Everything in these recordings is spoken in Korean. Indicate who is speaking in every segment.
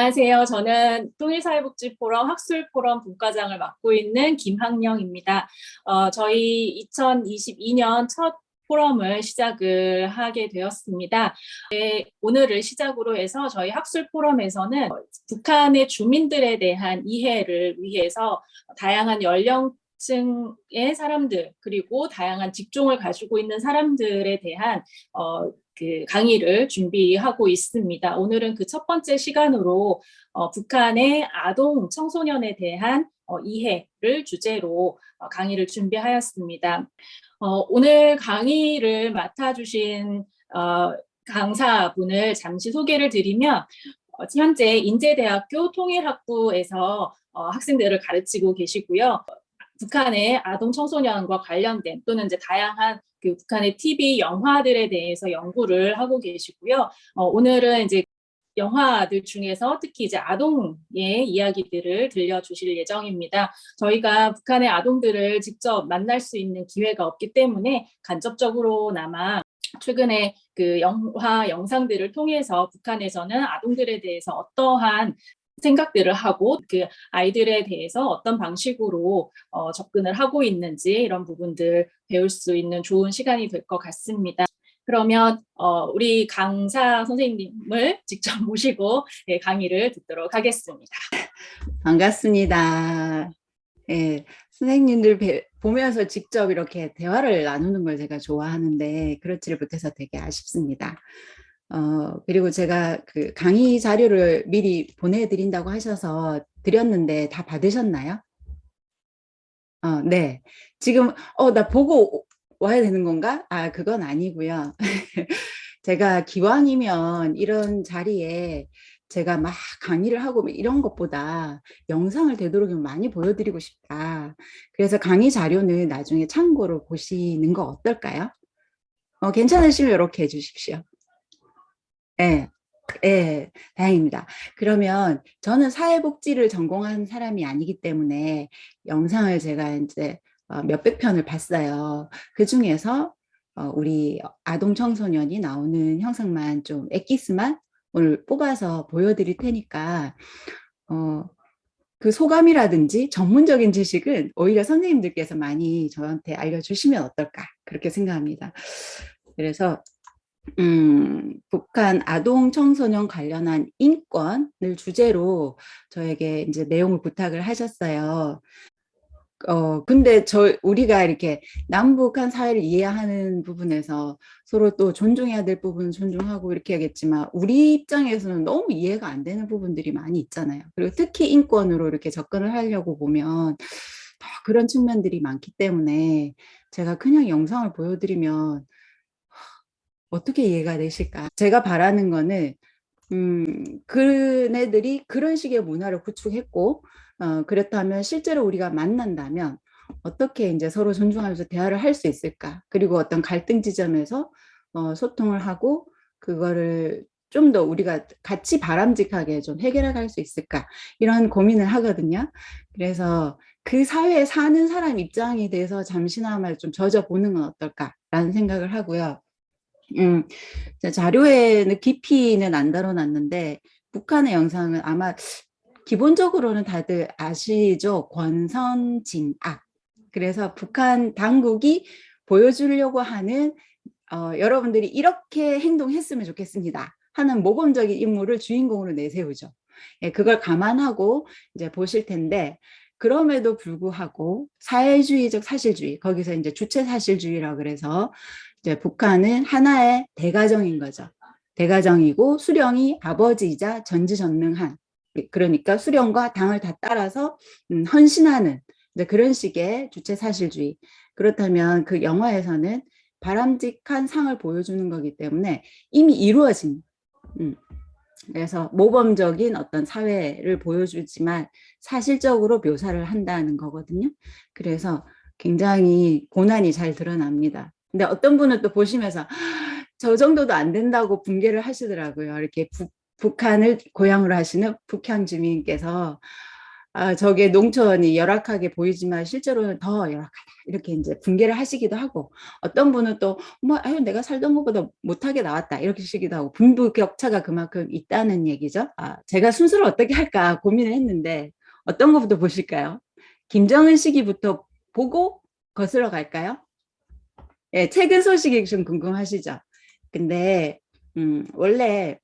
Speaker 1: 안녕하세요. 저는 통일사회복지포럼 학술포럼 분과장을 맡고 있는 김학령입니다. 저희 2022년 첫 포럼을 시작을 하게 되었습니다. 오늘을 시작으로 해서 저희 학술포럼에서는 북한의 주민들에 대한 이해를 위해서 다양한 연령층의 사람들 그리고 다양한 직종을 가지고 있는 사람들에 대한 강의를 준비하고 있습니다. 오늘은 그 첫 번째 시간으로 북한의 아동 청소년에 대한 이해를 주제로 강의를 준비하였습니다. 오늘 강의를 맡아주신 강사분을 잠시 소개를 드리면 현재 인제대학교 통일학부에서 학생들을 가르치고 계시고요. 북한의 아동 청소년과 관련된 또는 이제 다양한 북한의 TV 영화들에 대해서 연구를 하고 계시고요. 오늘은 이제 영화들 중에서 특히 이제 아동의 이야기들을 들려주실 예정입니다. 저희가 북한의 아동들을 직접 만날 수 있는 기회가 없기 때문에 간접적으로나마 최근에 그 영화 영상들을 통해서 북한에서는 아동들에 대해서 어떠한 생각들을 하고 그 아이들에 대해서 어떤 방식으로 접근을 하고 있는지 이런 부분들 배울 수 있는 좋은 시간이 될 것 같습니다. 그러면 우리 강사 선생님을 직접 모시고 강의를 듣도록 하겠습니다.
Speaker 2: 반갑습니다. 예, 선생님들 보면서 직접 이렇게 대화를 나누는 걸 제가 좋아하는데 그렇지를 못해서 되게 아쉽습니다. 그리고 제가 그 강의 자료를 미리 보내드린다고 하셔서 드렸는데 다 받으셨나요? 네. 지금 나 보고 와야 되는 건가? 그건 아니고요. 제가 기왕이면 이런 자리에 제가 막 강의를 하고 이런 것보다 영상을 되도록이면 많이 보여드리고 싶다. 그래서 강의 자료는 나중에 참고로 보시는 거 어떨까요? 괜찮으시면 이렇게 해주십시오. 네, 네, 다행입니다. 그러면 저는 사회복지를 전공한 사람이 아니기 때문에 영상을 제가 이제 몇백 편을 봤어요. 그 중에서 우리 아동 청소년이 나오는 형상만 좀 엑기스만 오늘 뽑아서 보여드릴 테니까 그 소감이라든지 전문적인 지식은 오히려 선생님들께서 많이 저한테 알려주시면 어떨까 그렇게 생각합니다. 그래서 북한 아동 청소년 관련한 인권을 주제로 저에게 이제 내용을 부탁을 하셨어요. 근데 우리가 이렇게 남북한 사회를 이해하는 부분에서 서로 또 존중해야 될 부분은 존중하고 이렇게 하겠지만 우리 입장에서는 너무 이해가 안 되는 부분들이 많이 있잖아요. 그리고 특히 인권으로 이렇게 접근을 하려고 보면 더 그런 측면들이 많기 때문에 제가 그냥 영상을 보여드리면 어떻게 이해가 되실까? 제가 바라는 거는 그네들이 그런 식의 문화를 구축했고 그렇다면 실제로 우리가 만난다면 어떻게 이제 서로 존중하면서 대화를 할 수 있을까? 그리고 어떤 갈등 지점에서 소통을 하고 그거를 좀 더 우리가 같이 바람직하게 좀 해결해 갈 수 있을까? 이런 고민을 하거든요. 그래서 그 사회에 사는 사람 입장에 대해서 잠시나마 좀 젖어보는 건 어떨까라는 생각을 하고요. 자료에는 깊이는 안 다뤄놨는데 북한의 영상은 아마 기본적으로는 다들 아시죠? 권선징악. 그래서 북한 당국이 보여주려고 하는 여러분들이 이렇게 행동했으면 좋겠습니다 하는 모범적인 인물을 주인공으로 내세우죠. 예, 그걸 감안하고 이제 보실 텐데 그럼에도 불구하고 사회주의적 사실주의, 거기서 이제 주체 사실주의라고 그래서 이제 북한은 하나의 대가정인 거죠. 대가정이고 수령이 아버지이자 전지전능한, 그러니까 수령과 당을 다 따라서 헌신하는 이제 그런 식의 주체 사실주의. 그렇다면 그 영화에서는 바람직한 상을 보여주는 거기 때문에 이미 이루어진 그래서 모범적인 어떤 사회를 보여주지만 사실적으로 묘사를 한다는 거거든요. 그래서 굉장히 고난이 잘 드러납니다. 근데 어떤 분은 또 보시면서 저 정도도 안 된다고 붕괴를 하시더라고요. 이렇게 북한을 고향으로 하시는 북한 주민께서 저게 농촌이 열악하게 보이지만 실제로는 더 열악하다. 이렇게 이제 분개를 하시기도 하고, 어떤 분은 또, 뭐, 아유, 내가 살던 것보다 못하게 나왔다. 이렇게 하시기도 하고, 빈부격차가 그만큼 있다는 얘기죠. 제가 순서를 어떻게 할까 고민을 했는데, 어떤 것부터 보실까요? 김정은 시기부터 보고 거슬러 갈까요? 예, 최근 소식이 좀 궁금하시죠? 근데, 원래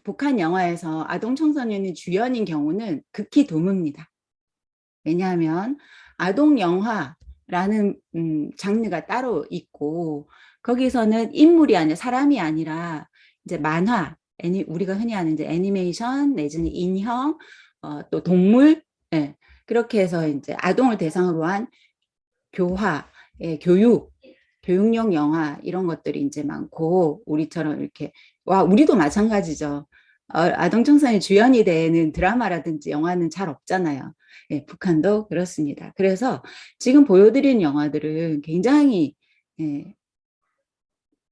Speaker 2: 북한 영화에서 아동 청소년이 주연인 경우는 극히 드뭅니다. 왜냐하면 아동 영화라는 장르가 따로 있고 거기서는 인물이 아니라 사람이 아니라 이제 만화, 우리가 흔히 아는 이제 애니메이션 내지는 인형, 또 동물, 예, 그렇게 해서 이제 아동을 대상으로 한 교화, 예, 교육용 영화 이런 것들이 이제 많고 우리처럼 이렇게 우리도 마찬가지죠. 아동 청소년 주연이 되는 드라마라든지 영화는 잘 없잖아요. 예, 북한도 그렇습니다. 그래서 지금 보여드린 영화들은 굉장히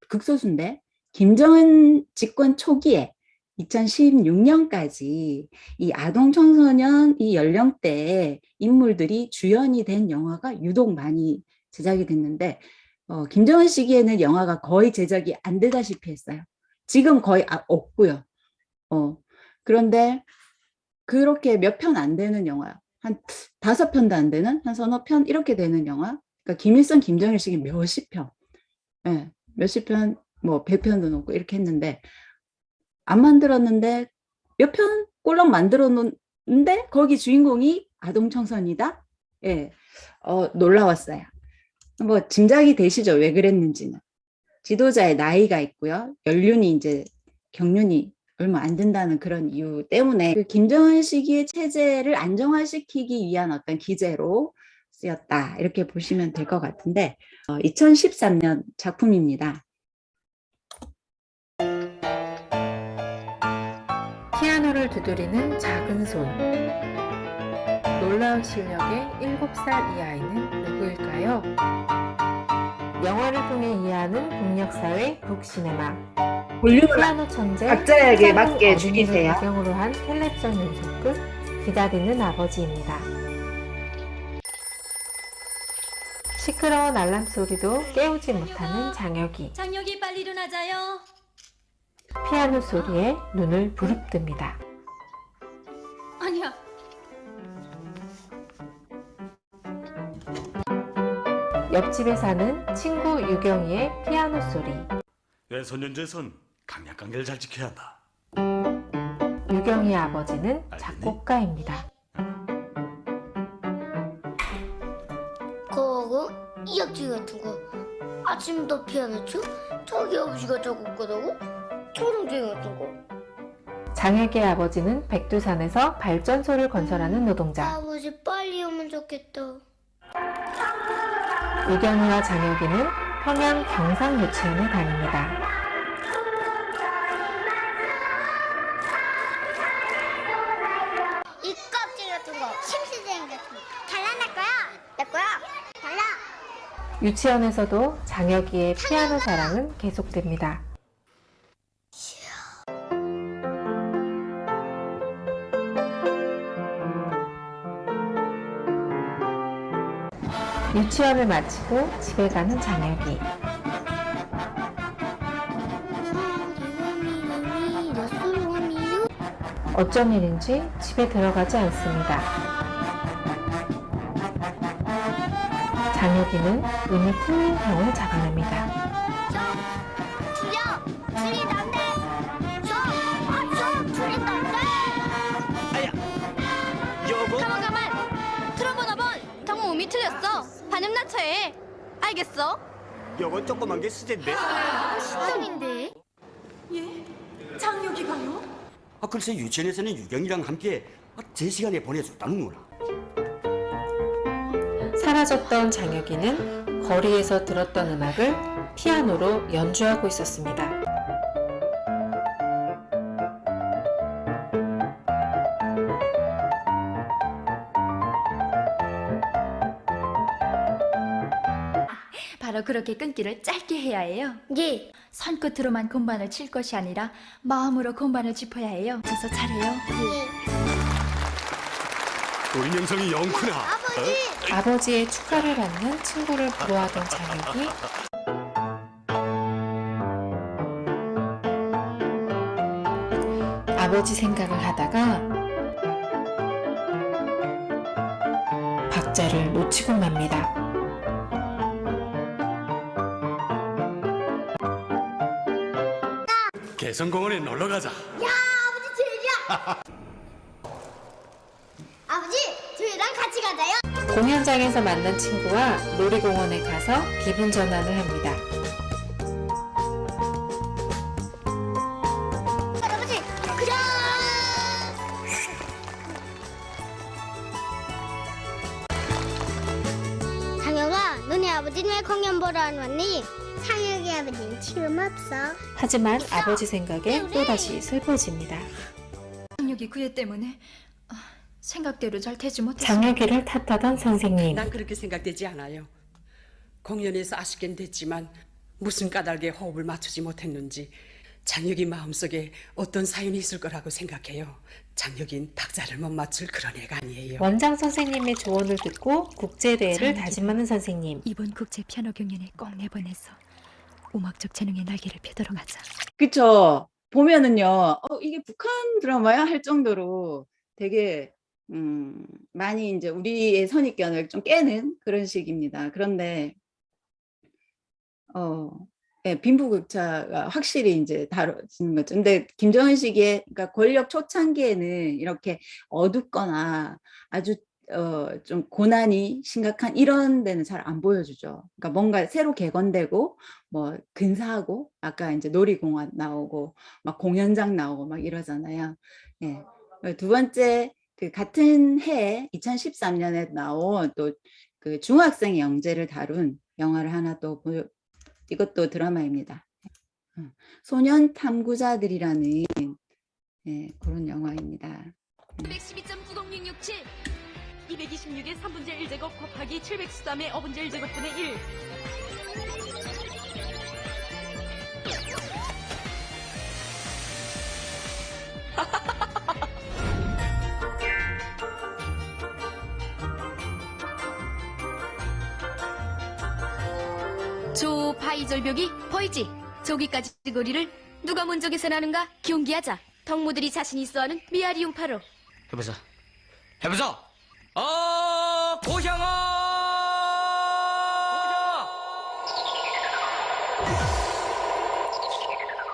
Speaker 2: 극소수인데 김정은 집권 초기에 2016년까지 이 아동 청소년 이 연령대의 인물들이 주연이 된 영화가 유독 많이 제작이 됐는데 김정은 시기에는 영화가 거의 제작이 안 되다시피 했어요. 지금 거의 없고요. 그런데 그렇게 몇 편 안 되는 영화, 한 5편도 안 되는, 한 서너 편 이렇게 되는 영화, 그러니까 김일성, 김정일 시기 몇십 편, 예, 몇십 편, 뭐 100편도 넘고 이렇게 했는데 안 만들었는데 몇 편 꼴랑 만들어 놓는데 거기 주인공이 아동 청소년이다? 예, 놀라웠어요. 뭐 짐작이 되시죠? 왜 그랬는지는. 지도자의 나이가 있고요. 연륜이 이제 경륜이 얼마 안 된다는 그런 이유 때문에 그 김정은 시기의 체제를 안정화시키기 위한 어떤 기제로 쓰였다. 이렇게 보시면 될 것 같은데 2013년 작품입니다.
Speaker 3: 피아노를 두드리는 작은 손. 놀라운 실력의 7살 이 아이는 누구일까요? 영화를 통해 이해하는 북녘사회 북시네마. 피아노 천재
Speaker 2: 각자에게 맞게 죽이세요.
Speaker 3: 배경으로 한 텔레비전 연속극 기다리는 아버지입니다. 시끄러운 알람 소리도 깨우지 못하는 장혁이.
Speaker 4: 장혁이 빨리 일어나자요.
Speaker 3: 피아노 소리에 눈을 부릅뜨입니다.
Speaker 4: 아니야.
Speaker 3: 옆집에 사는 친구 유경이의 피아노 소리.
Speaker 5: 외손년제선 강약관계를 잘 지켜야 한다.
Speaker 3: 유경이의 아버지는 작곡가입니다.
Speaker 6: 그거 이약지 같은 거 아침도 피아노 쳐? 저기 아버지가 작곡가라고? 초롱쟁이 같은 거
Speaker 3: 장혁의 아버지는 백두산에서 발전소를 건설하는 노동자.
Speaker 6: 아버지 빨리 오면 좋겠다.
Speaker 3: 유경이와 장혁이는 평양 경상 유치원에 다닙니다.
Speaker 6: 이 껍질 같은 거 심시쟁이 같은 거 잘라낼 거야? 내 거야? 잘라.
Speaker 3: 유치원에서도 장혁이의 피아노 사랑은 계속됩니다. 유치원을 마치고 집에 가는 장혁이. 어쩐 일인지 집에 들어가지 않습니다. 장혁이는 이미 틀린 병을 잡아냅니다.
Speaker 6: 틀린 안 돼. 틀린 안 돼.
Speaker 5: 아야, 여보.
Speaker 4: 가만. 트럼본 5번. 정우 음이 틀렸어. 반음 낮춰야 해. 알겠어?
Speaker 5: 요건 조그만 게 수제인데.
Speaker 6: 시점인데.
Speaker 4: 예? 장혁이 가요?
Speaker 5: 글쎄 유치원에서는 유경이랑 함께 제 시간에 보내줬다는구나.
Speaker 3: 사라졌던 장혁이는 거리에서 들었던 음악을 피아노로 연주하고 있었습니다.
Speaker 4: 바로 그렇게 끊기를 짧게 해야 해요.
Speaker 6: 예.
Speaker 4: 손끝으로만 건반을 칠 것이 아니라 마음으로 건반을 짚어야 해요. 그래서 잘해요.
Speaker 6: 예.
Speaker 5: 우리 명성이 영구나.
Speaker 6: 아버지!
Speaker 3: 아버지의 축하를 받는 친구를 부러워하던 장혁이 아버지 생각을 하다가 박자를 놓치고 맙니다.
Speaker 5: 개성공원에 놀러 가자.
Speaker 6: 아버지 저희랑 아버지 저희랑 같이 가자요.
Speaker 3: 공연장에서 만난 친구와 놀이공원에 가서 기분 전환을 합니다.
Speaker 6: 할아버지 그냥 상혁아 너네 아버지는 왜 공연 보러 안 왔니? 상혁이 아버지는 지금 없어.
Speaker 3: 하지만 아버지 생각에 또다시 슬퍼집니다.
Speaker 7: 장혁이 그 애 때문에 생각대로 잘 되지 못했어.
Speaker 3: 장혁이를 탓하던 선생님.
Speaker 8: 난 그렇게 생각되지 않아요. 공연에서 아쉽긴 됐지만 무슨 까닭에 호흡을 맞추지 못했는지 장혁이 마음속에 어떤 사연이 있을 거라고 생각해요. 장혁인 박자를 못 맞출 그런 애가 아니에요.
Speaker 3: 원장 선생님의 조언을 듣고 국제대회를
Speaker 7: 장혁이가
Speaker 3: 다짐하는 선생님.
Speaker 7: 이번 국제 피아노 경연에 꼭 내보내서 음악적 재능의 날개를 펴도록 하자.
Speaker 2: 그쵸. 보면은요, 이게 북한 드라마야 할 정도로 되게, 많이 이제 우리의 선입견을 좀 깨는 그런 식입니다. 그런데, 예, 빈부격차가 확실히 이제 다뤄지는 거죠. 근데 김정은 시기에, 그러니까 권력 초창기에는 이렇게 어둡거나 아주 좀 고난이 심각한 이런 데는 잘 안 보여주죠. 그러니까 뭔가 새로 개건되고 뭐 근사하고 아까 이제 놀이공원 나오고 막 공연장 나오고 막 이러잖아요. 예. 두 번째 그 같은 해에 2013년에 나온 또 그 중학생의 영재를 다룬 영화를 하나 또 이것도 드라마입니다. 소년 탐구자들이라는 예, 그런 영화입니다.
Speaker 9: 112.90667 226의 3분의 1제곱 곱하기 713의 5분의 1제곱분의 1 조 파이 절벽이 보이지? 저기까지 거리를 누가 먼저 계산하는가 경기하자. 덕모들이 자신 있어하는 미아리 융파로.
Speaker 5: 해보자. 해보자. 고향아.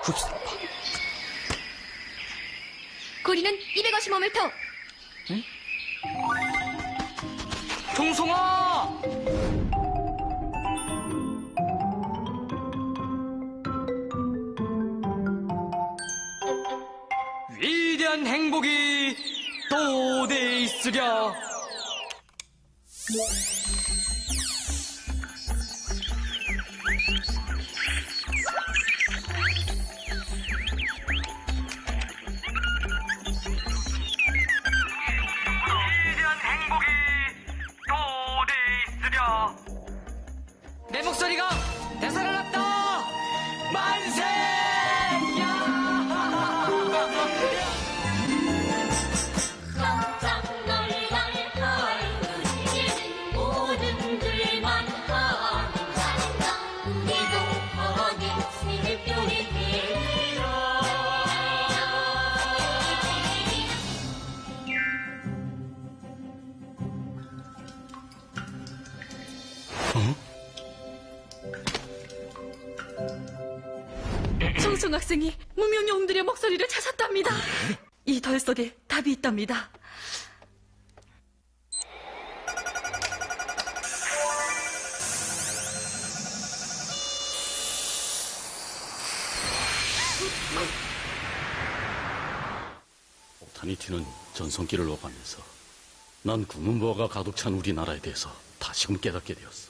Speaker 5: 굽시다.
Speaker 9: 거리는 255m.
Speaker 5: 응? 종송아. 위대한 행복이 도대에 있으랴. 위대한 행복이 도대에 있으랴. 내 목소리가 되살아났다. 만세!
Speaker 9: 청송 학생이 무명 영웅들의 목소리를 찾았답니다. 이 덜 속에 답이 있답니다.
Speaker 10: 오타니티는 전성기를 오가면서 난 국문부가 가득 찬 우리나라에 대해서 다시금 깨닫게 되었어.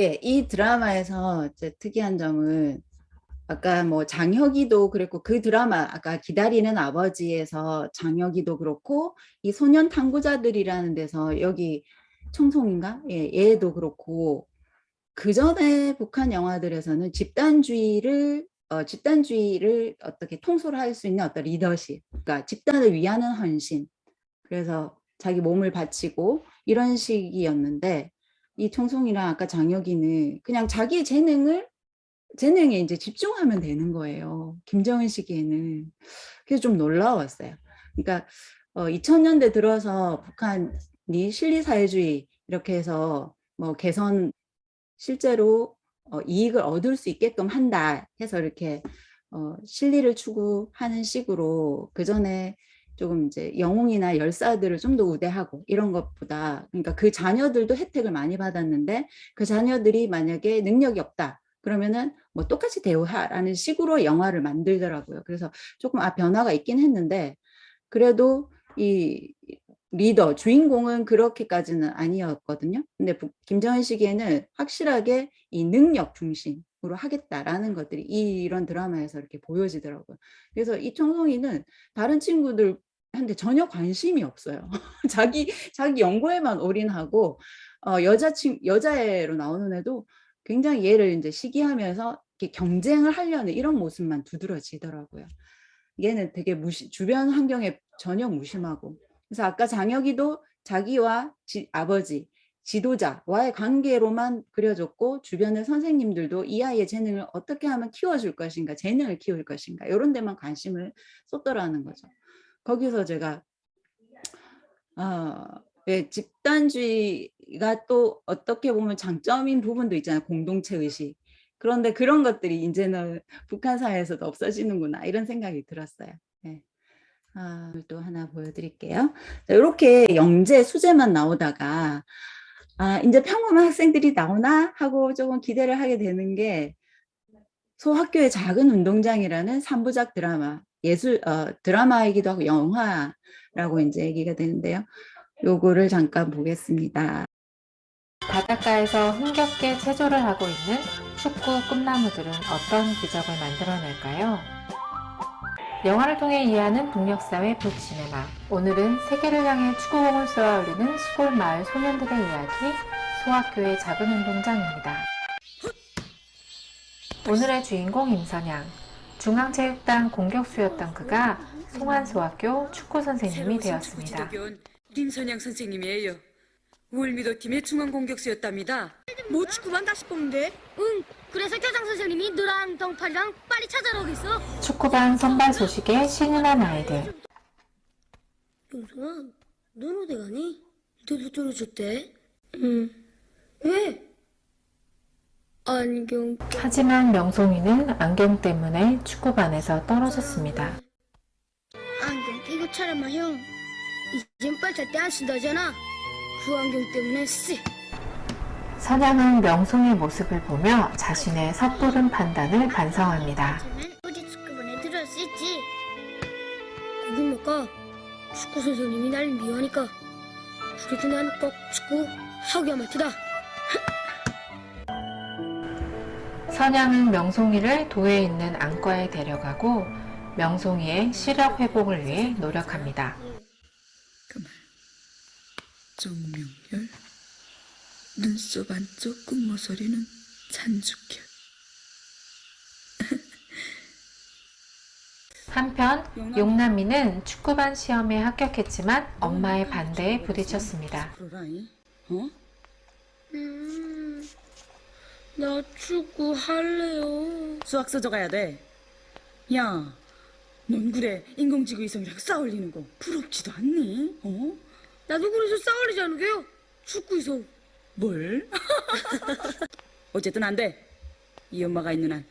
Speaker 2: 예, 이 드라마에서 이제 특이한 점은 아까 뭐 장혁이도 그랬고 그 드라마 아까 기다리는 아버지에서 장혁이도 그렇고 이 소년 탐구자들이라는 데서 여기 청송인가? 예, 얘도 그렇고 그 전에 북한 영화들에서는 집단주의를 어떻게 통솔할 수 있는 어떤 리더십, 그러니까 집단을 위하는 헌신, 그래서 자기 몸을 바치고 이런 식이었는데 이 청송이랑 아까 장혁이는 그냥 자기의 재능에 이제 집중하면 되는 거예요. 김정은 시기에는. 그래서 좀 놀라웠어요. 그러니까 2000년대 들어서 북한이 실리사회주의 이렇게 해서 뭐 개선 실제로 이익을 얻을 수 있게끔 한다 해서 이렇게 실리를 추구하는 식으로 그 전에 조금 이제 영웅이나 열사들을 좀 더 우대하고 이런 것보다, 그러니까 그 자녀들도 혜택을 많이 받았는데 그 자녀들이 만약에 능력이 없다 그러면은 뭐 똑같이 대우하라는 식으로 영화를 만들더라고요. 그래서 조금 변화가 있긴 했는데 그래도 이 리더 주인공은 그렇게까지는 아니었거든요. 근데 김정은 시기에는 확실하게 이 능력 중심으로 하겠다라는 것들이 이런 드라마에서 이렇게 보여지더라고요. 그래서 이 청송이는 다른 친구들한테 전혀 관심이 없어요. 자기 연구에만 올인하고 여자애로 나오는 애도 굉장히 얘를 이제 시기하면서 이렇게 경쟁을 하려는 이런 모습만 두드러지더라고요. 얘는 되게 주변 환경에 전혀 무심하고. 그래서 아까 장혁이도 자기와 아버지, 지도자와의 관계로만 그려졌고 주변의 선생님들도 이 아이의 재능을 어떻게 하면 키워줄 것인가, 재능을 키울 것인가 이런 데만 관심을 쏟더라는 거죠. 거기서 제가 네, 집단주의가 또 어떻게 보면 장점인 부분도 있잖아요. 공동체 의식. 그런데 그런 것들이 이제는 북한 사회에서도 없어지는구나 이런 생각이 들었어요. 네. 또 하나 보여드릴게요. 자, 이렇게 영재 수재만 나오다가 이제 평범한 학생들이 나오나 하고 조금 기대를 하게 되는 게 소학교의 작은 운동장이라는 3부작 드라마, 드라마이기도 하고 영화라고 이제 얘기가 되는데요. 요거를 잠깐 보겠습니다.
Speaker 3: 바닷가에서 흥겹게 체조를 하고 있는 축구 꿈나무들은 어떤 기적을 만들어낼까요? 영화를 통해 이해하는 동력사회 북시네마. 오늘은 세계를 향해 축구공을 쏘아 올리는 시골 마을 소년들의 이야기, 소학교의 작은 운동장입니다. 오늘의 주인공 임선양. 중앙체육당 공격수였던 그가 송안소학교 축구 선생님이 되었습니다.
Speaker 11: 임선양 선생님이에요. 울미도 팀의 중앙 공격수였답니다. 뭐 축구만 다시 뽑는데?
Speaker 4: 응, 그래서 교장 선생님이 너랑 덩팔이랑 빨리 찾아오고 있어.
Speaker 3: 축구반 선발 소식에 신이 난 아이들.
Speaker 6: 영선아, 넌 어디 가니? 너도 떨어졌대? 응. 왜? 안경.
Speaker 3: 하지만 명송이는 안경 때문에 축구반에서 떨어졌습니다.
Speaker 6: 안경 끼고 차려마 형. 이젠 빨리 잘 때 안 쓴다잖아. 그 안경 때문에
Speaker 3: 선양은 명송의 모습을 보며 자신의 섣부른 판단을 반성합니다.
Speaker 6: 우리 축구반에 들어갈 수 있지. 거긴 못 가. 축구 선생님이 날 미워하니까. 그래도 난 꼭 축구 하고야만 트다.
Speaker 3: 선양은 명송이를 도에 있는 안과에 데려가고 명송이의 시력 회복을 위해 노력합니다.
Speaker 11: 그만. 정명열, 눈썹 안쪽 끝모서리는 잔죽혈.
Speaker 3: 한편 용남이는 축구반 시험에 합격했지만 엄마의 반대에 부딪혔습니다.
Speaker 6: 나 축구 할래요.
Speaker 11: 수학 써줘 가야 돼. 야, 넌 그래 인공지구 이성이랑 싸울리는 거 부럽지도 않니?
Speaker 6: 나도 그래서 싸울리지 않은 게요. 축구 이성.
Speaker 11: 뭘? 어쨌든 안 돼. 이 엄마가 있는 한.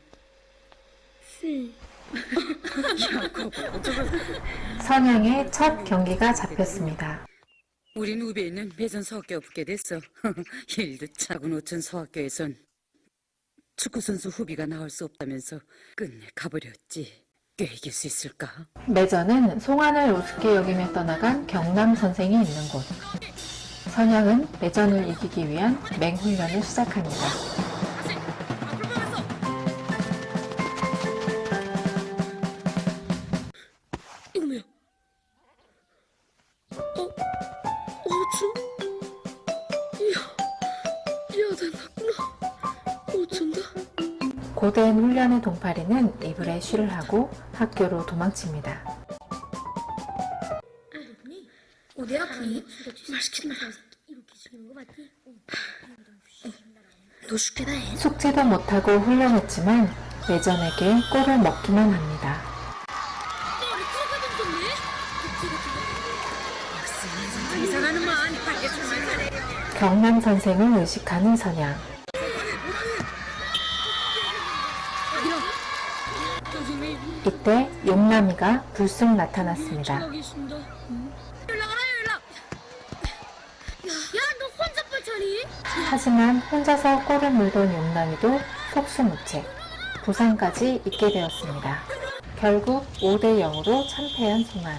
Speaker 11: 야, 저거.
Speaker 3: 선양의 첫 경기가 잡혔습니다.
Speaker 11: 우린 우배에 있는 배전 서학교가 붙게 됐어. 일도 차고 놓친 서학교에선 축구선수 후비가 나올 수 없다면서 끝내 가버렸지. 꽤 이길 수 있을까?
Speaker 3: 매전은 송안을 우습게 여기며 떠나간 경남 선생이 있는 곳. 선양은 매전을 이기기 위한 맹훈련을 시작합니다. 고된 훈련의 동파리는 이불에 쉬를 하고 학교로 도망칩니다.
Speaker 6: 어디 아프니? 맛있게 나. 이렇게 주는 거 맞지? 너 죽게 다 해.
Speaker 3: 숙제도 못하고 훈련했지만 매전에게 꼴을 먹기만 합니다.
Speaker 6: 이상하는 만 알겠지만
Speaker 3: 경남 선생을 의식하는 선양. 이때 용남이가 불쑥 나타났습니다.
Speaker 6: 연락하라 연락. 야, 너 혼자 뻘쳐니?
Speaker 3: 하지만 혼자서 꼴을 물던 용남이도 속수무책, 부상까지 입게 되었습니다. 결국 5대 0으로 참패한 송한.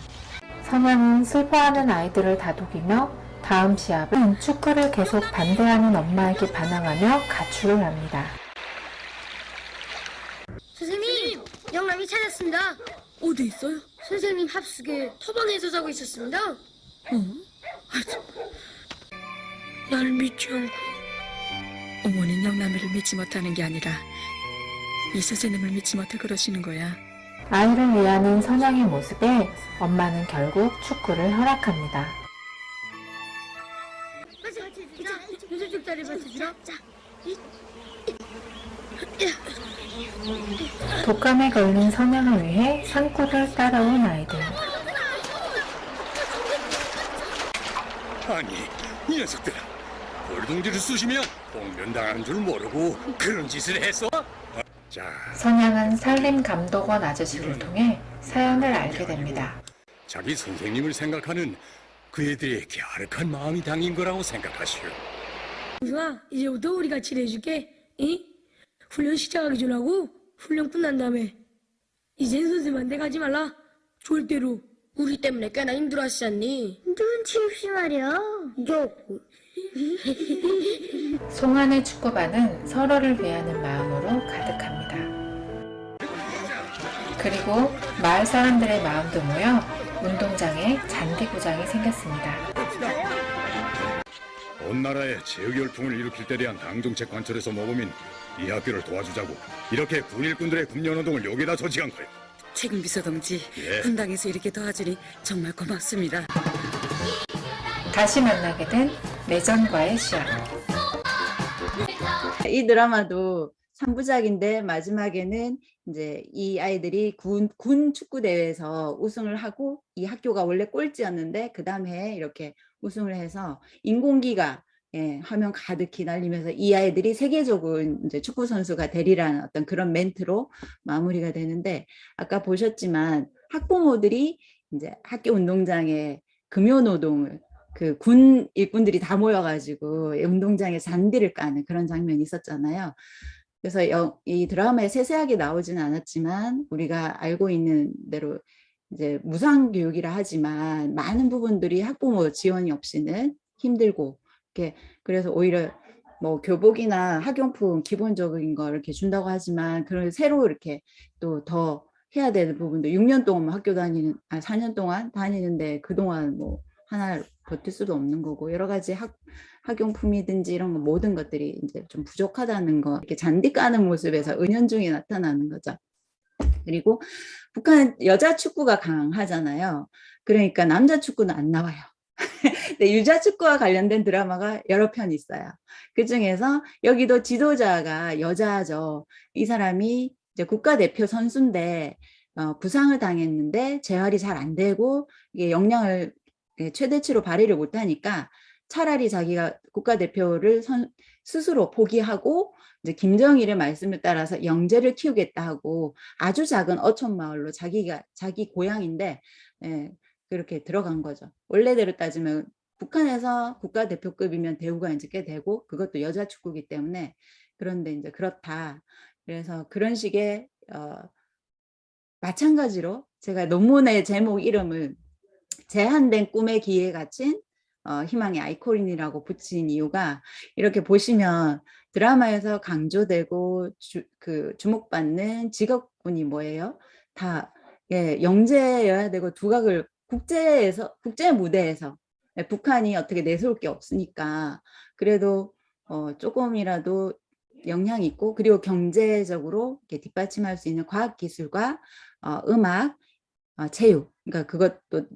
Speaker 3: 선양은 슬퍼하는 아이들을 다독이며 다음 시합은 축구를 계속 반대하는 엄마에게 반항하며 가출을 합니다.
Speaker 6: 선생님, 영남이 찾았습니다. 어디 있어요? 선생님 합숙에 터방에서 자고 있었습니다. 날 믿지 않고.
Speaker 11: 어머니는 영남이를 믿지 못하는 게 아니라 이 선생님을 믿지 못해 그러시는 거야.
Speaker 3: 아이를 위하는 선양의 모습에 엄마는 결국 축구를 허락합니다.
Speaker 6: 요즘 다리 받쳐주라. 자.
Speaker 3: 독감에 걸린 선양을 위해 산골을 따라온 아이들.
Speaker 10: 아니, 이 녀석들아. 돌동지를 쑤시면 봉변당한 줄 모르고 그런 짓을 했어? 자,
Speaker 3: 선양은 산림감독원 아저씨를 통해 사연을 알게 됩니다.
Speaker 10: 자기 선생님을 생각하는 그 애들의 갸륵한 마음이 담긴 거라고 생각하시오.
Speaker 6: 좋아, 이제부터 우리가 칠해줄게. 응? 훈련 시작하기 전하고 훈련 끝난 다음에 이젠 선생님한테 가지 말라. 절대로. 우리 때문에 꽤나 힘들어하시잖니. 눈치 없이 말이야.
Speaker 3: 송한의 축구반은 서로를 위하는 마음으로 가득합니다. 그리고 마을 사람들의 마음도 모여 운동장에 잔디구장이 생겼습니다.
Speaker 10: 온 나라에 제역 열풍을 일으킬 때 대한 당정책 관철에서 모범인 이 학교를 도와주자고 이렇게 군일꾼들의 군년운동을 여기다 조직한 거예요.
Speaker 11: 최근 비서동지,
Speaker 10: 예.
Speaker 11: 분당에서 이렇게 도와주니 정말 고맙습니다.
Speaker 3: 다시 만나게 된 내전과의 시합.
Speaker 2: 이 드라마도 3부작인데 마지막에는 이제 이 아이들이 군 축구 대회에서 우승을 하고 이 학교가 원래 꼴찌였는데 그 다음 해에 이렇게 우승을 해서 인공기가 화면 가득히 날리면서 이 아이들이 세계적으로 이제 축구 선수가 되리라는 어떤 그런 멘트로 마무리가 되는데, 아까 보셨지만 학부모들이 이제 학교 운동장에 금요노동을 그 군 일꾼들이 다 모여가지고 운동장에 잔디를 까는 그런 장면이 있었잖아요. 그래서 이 드라마에 세세하게 나오지는 않았지만 우리가 알고 있는 대로 이제 무상교육이라 하지만 많은 부분들이 학부모 지원이 없이는 힘들고, 이렇게 그래서 오히려 뭐 교복이나 학용품 기본적인 거 이렇게 준다고 하지만 그런 새로 이렇게 또 더 해야 되는 부분도 6년 동안 학교 다니는 4년 동안 다니는데 그동안 뭐 하나 버틸 수도 없는 거고, 여러 가지 학용품이든지 이런 거 모든 것들이 이제 좀 부족하다는 거, 이렇게 잔디 까는 모습에서 은연중에 나타나는 거죠. 그리고 북한 여자 축구가 강하잖아요. 그러니까 남자 축구는 안 나와요. 근데 유자 축구와 관련된 드라마가 여러 편 있어요. 그 중에서 여기도 지도자가 여자죠. 이 사람이 이제 국가대표 선수인데 부상을 당했는데 재활이 잘 안 되고 이게 역량을 최대치로 발휘를 못하니까 차라리 자기가 국가대표를 스스로 포기하고 이제 김정일의 말씀을 따라서 영재를 키우겠다 하고 아주 작은 어촌 마을로 자기 고향인데 그렇게 들어간 거죠. 원래대로 따지면 북한에서 국가대표급이면 대우가 이제 꽤 되고 그것도 여자 축구이기 때문에, 그런데 이제 그렇다. 그래서 그런 식의 마찬가지로 제가 논문의 제목 이름을 제한된 꿈의 기회에 갇힌 희망의 아이콘이라고 붙인 이유가, 이렇게 보시면 드라마에서 강조되고 주목받는 직업군이 뭐예요? 다 영재여야 되고 두각을 국제 무대에서 북한이 어떻게 내세울 게 없으니까 그래도 조금이라도 영향이 있고, 그리고 경제적으로 이렇게 뒷받침할 수 있는 과학기술과 음악, 체육. 그러니까 그것도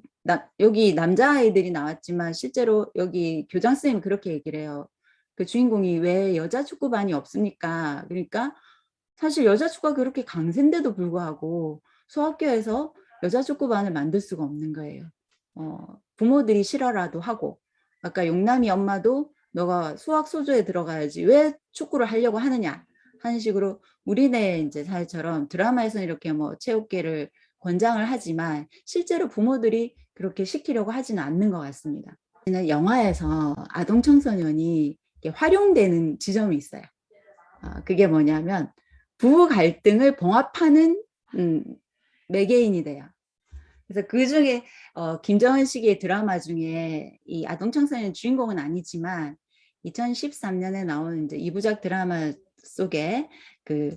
Speaker 2: 여기 남자아이들이 나왔지만 실제로 여기 교장 선생님이 그렇게 얘기를 해요. 그 주인공이 왜 여자 축구반이 없습니까? 그러니까 사실 여자 축구가 그렇게 강세인데도 불구하고 소학교에서 여자 축구반을 만들 수가 없는 거예요. 부모들이 싫어라도 하고, 아까 용남이 엄마도 너가 수학 소조에 들어가야지 왜 축구를 하려고 하느냐 하는 식으로 우리네 이제 사회처럼 드라마에서는 이렇게 뭐 체육계를 권장을 하지만 실제로 부모들이 그렇게 시키려고 하지는 않는 것 같습니다. 영화에서 아동 청소년이 활용되는 지점이 있어요. 그게 뭐냐면 부부 갈등을 봉합하는 매개인이 돼요. 그래서 그 중에 김정은 씨의 드라마 중에 이 아동 청소년 주인공은 아니지만 2013년에 나온 이제 2부작 드라마 속에 그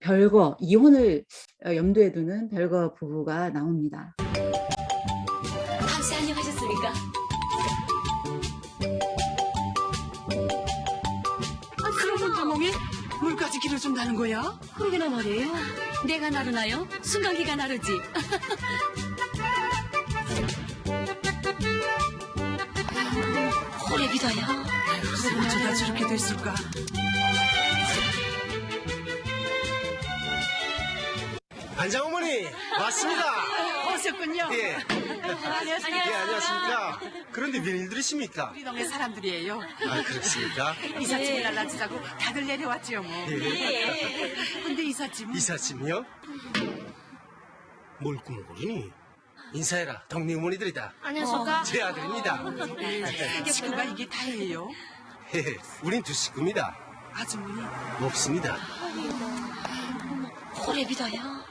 Speaker 2: 별거 이혼을 염두에 두는 별거 부부가 나옵니다.
Speaker 9: 밤새 안녕하셨습니까?
Speaker 8: 그러면 구멍에 물까지 길어준다는 거야?
Speaker 9: 그러게나 말이에요. 내가 나르나요? 순간기가 나르지. 호래기다야.
Speaker 8: 그럼 어쩌다 저렇게 됐을까?
Speaker 12: 반장 어머니 왔습니다.
Speaker 8: 오셨군요.
Speaker 12: 예. 예, 안녕하십니까. 그런데 웬일들이십니까?
Speaker 8: 우리 동네 사람들이에요.
Speaker 12: 아, 그렇습니까?
Speaker 8: 이삿짐을 날라주자고 다들 내려왔지요 뭐.
Speaker 12: 예.
Speaker 8: 근데 이삿짐은?
Speaker 12: 이삿짐이요? 뭘 꾸물거리니? 인사해라. 동네 어머니들이다.
Speaker 4: 안녕하십니까?
Speaker 12: 제 아들입니다.
Speaker 8: 식구가 이게 다예요?
Speaker 12: 예, 우린 두 식구입니다.
Speaker 8: 아주머니.
Speaker 12: 없습니다.
Speaker 9: 호래비다야.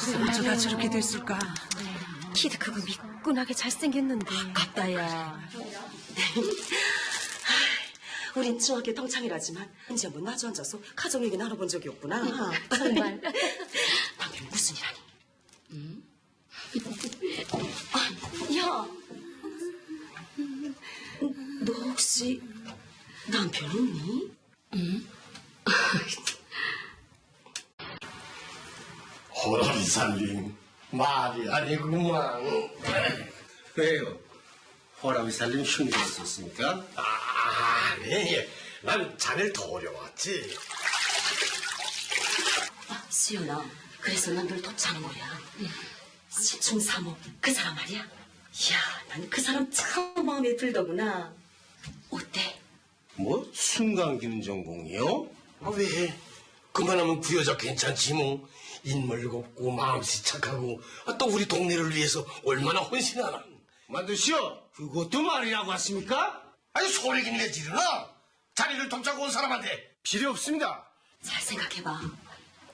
Speaker 8: 그럼 어쩌다 저렇게 됐을까?
Speaker 9: 키도 크고 미끈하게 잘생겼는데.
Speaker 13: 같다야. 우린 중학교 동창이라지만 언제 한번 마주 앉아서 가족 얘기 나눠본 적이 없구나.
Speaker 9: 정말.
Speaker 13: 남편이 무슨 일하니? 응? 야, 너 혹시 남편 있니? 응?
Speaker 14: 호랑이 살림 말이 아니구만.
Speaker 12: 왜요? 호랑이 살림 흉내가 있었습니까?
Speaker 14: 아니, 난 자네를 더 어려웠지.
Speaker 13: 수연아, 그래서 난 널 돕자는 거야. 시충사모, 그 사람 말이야. 이야, 난 그 사람 참 마음에 들더구나. 어때?
Speaker 14: 뭐 순간기능 전공이요? 아, 왜? 그만하면 그 여자 괜찮지 뭐. 인물 곱고 마음씨 착하고 또 우리 동네를 위해서 얼마나 헌신하나. 만두시오, 그것도 말이라고 하십니까? 아니 소리긴 왜 지르나? 자리를 돕자고 온 사람한테 필요 없습니다.
Speaker 13: 잘 생각해봐.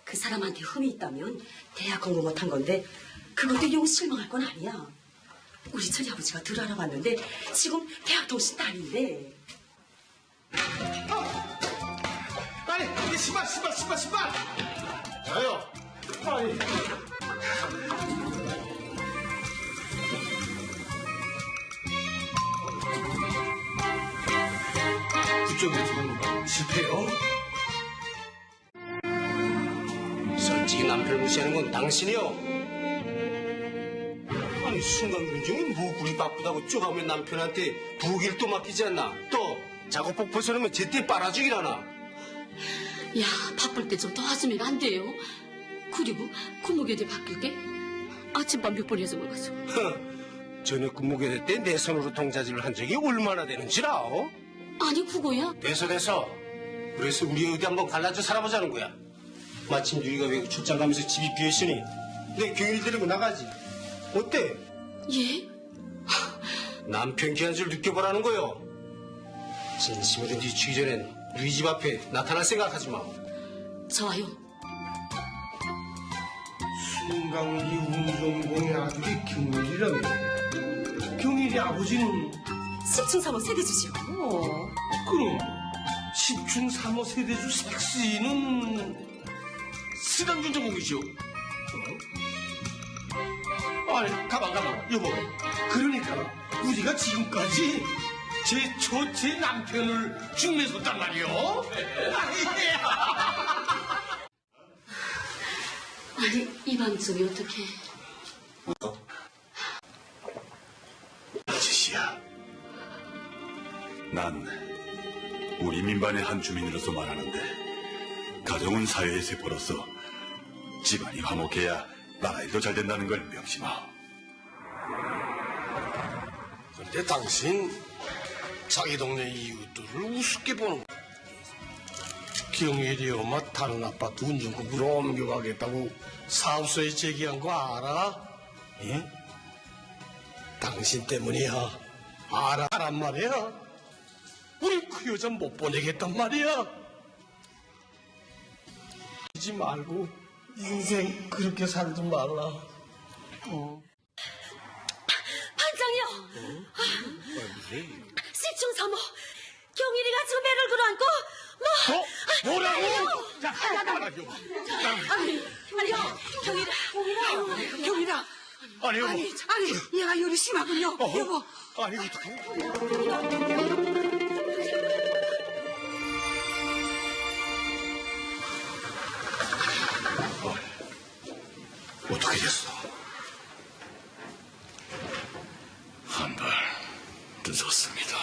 Speaker 13: 그 사람한테 흠이 있다면 대학 공부 못한 건데 그것도 용 실망할 건 아니야. 우리 천이 아버지가 들 알아봤는데 지금 대학 동신 다닌데.
Speaker 14: 아니, 이게 신발. 저요. 아니. 그쪽에서 실패요? 솔직히 남편을 무시하는 건 당신이요. 아니 순간 중에 뭐 굴이 바쁘다고 쭉 하면 남편한테 부길도 맡기지 않나? 또 작업복 벗어놓으면 제때 빨아주기라나?
Speaker 13: 야, 바쁠 때 좀 도와주면 안 돼요? 그리고 근무교대 바뀔 때 아침밥 몇 번 해서 먹었어.
Speaker 14: 저녁 근무교대 때 내 손으로 동자질을 한 적이 얼마나 되는지라?
Speaker 13: 아니 그거야?
Speaker 14: 됐어. 그래서 우리 어디 한번 갈라져 살아보자는 거야. 마침 유이가 외국 출장 가면서 집이 비어있으니 내 경일 데리고 나가지. 어때?
Speaker 13: 예?
Speaker 14: 남편 귀한 줄 느껴보라는 거요. 진심으로 네 주기 전엔 유이 집 앞에 나타날 생각하지 마.
Speaker 13: 좋아요.
Speaker 14: 순강기 운전공의 아들이 경일이라며. 경일이 아버지는
Speaker 13: 10층 3호 세대주지요.
Speaker 14: 그럼 10중 3호 세대주 색시는 스강준전공이죠. 아니 가만 여보. 그러니까 우리가 지금까지 제 남편을 중매줬단 말이오.
Speaker 13: 근데 이 밤중에 어떻게?
Speaker 10: 아저씨야, 난 우리 민반의 한 주민으로서 말하는데 가정은 사회의 세포로서 집안이 화목해야 나라 일도 잘 된다는 걸 명심하오.
Speaker 14: 근데 당신 자기 동네 이웃들을 우습게 보는 거야. 경일이 엄마 다른 아파트 운전국으로 옮겨가겠다고 사업소에 제기한 거 알아? 예? 당신 때문이야. 알아란 말이야. 우리 그 여자 못 보내겠단 말이야. 하지 말고 인생 그렇게 살지 말라.
Speaker 13: 반장이요. 시충사모 경일이가 지금 배를 끌어안고
Speaker 14: 뭐라고? 자,
Speaker 13: 아니요 경일아
Speaker 14: 아니 여보.
Speaker 13: 아니 얘가 열이 심하군요 여보.
Speaker 14: 아니 어떡해? 어떻게 됐어?
Speaker 10: 한 발 늦었습니다.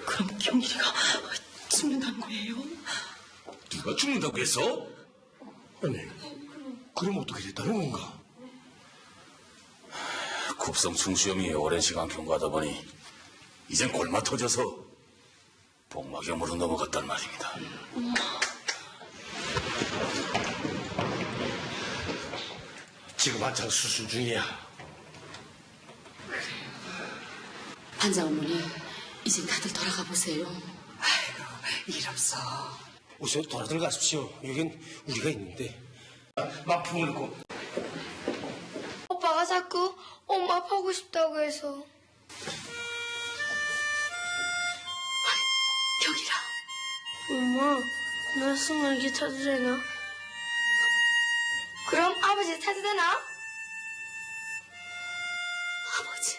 Speaker 13: 그럼 경일이가 죽는다는 거예요?
Speaker 14: 네가 죽는다고 했어? 아니, 그럼 어떻게 됐다는 건가?
Speaker 10: 굽성 충수염이 오랜 시간 경과하다 보니 이젠 골마 터져서 복막염으로 넘어갔단 말입니다.
Speaker 14: 지금 한창 수술 중이야.
Speaker 13: 반장 어머니 이제 다들 돌아가 보세요.
Speaker 14: 일 없어. 우선 돌아들 가십시오. 여긴 우리가 있는데. 막품을 넣고.
Speaker 4: 오빠가 자꾸 엄마 보고 싶다고 해서.
Speaker 13: 경일아.
Speaker 4: 엄마, 나 승mar기 타도 되나? 그럼 아버지 타도 되나?
Speaker 13: 아버지.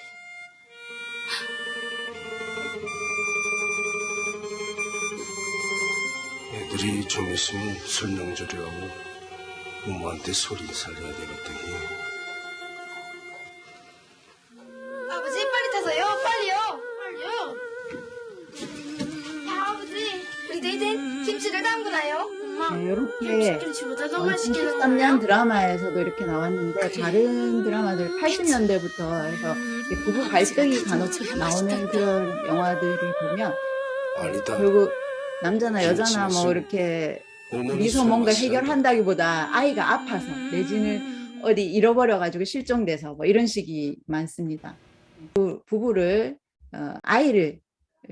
Speaker 14: 애들이 좀 있으면 설명조리하고 엄마한테 소리 살려야 되거든요.
Speaker 4: 아버지 빨리 타서요, 빨리요. 야, 아버지, 우리도 이젠 김치를 담그나요? 엄마,
Speaker 2: 이렇게
Speaker 4: 김치보다 더 맛있게 담그나요?
Speaker 2: 73년 드라마에서도 이렇게 나왔는데 다른 드라마들 80년대부터 해서 부부 갈등이 간혹 나오는 그런 영화들을 보면
Speaker 14: 아니다.
Speaker 2: 결국 남자나 여자나 뭐 이렇게 둘이서 뭔가 해결한다기보다 아이가 아파서 내지는 어디 잃어버려가지고 실종돼서 뭐 이런 식이 많습니다. 부부를 아이를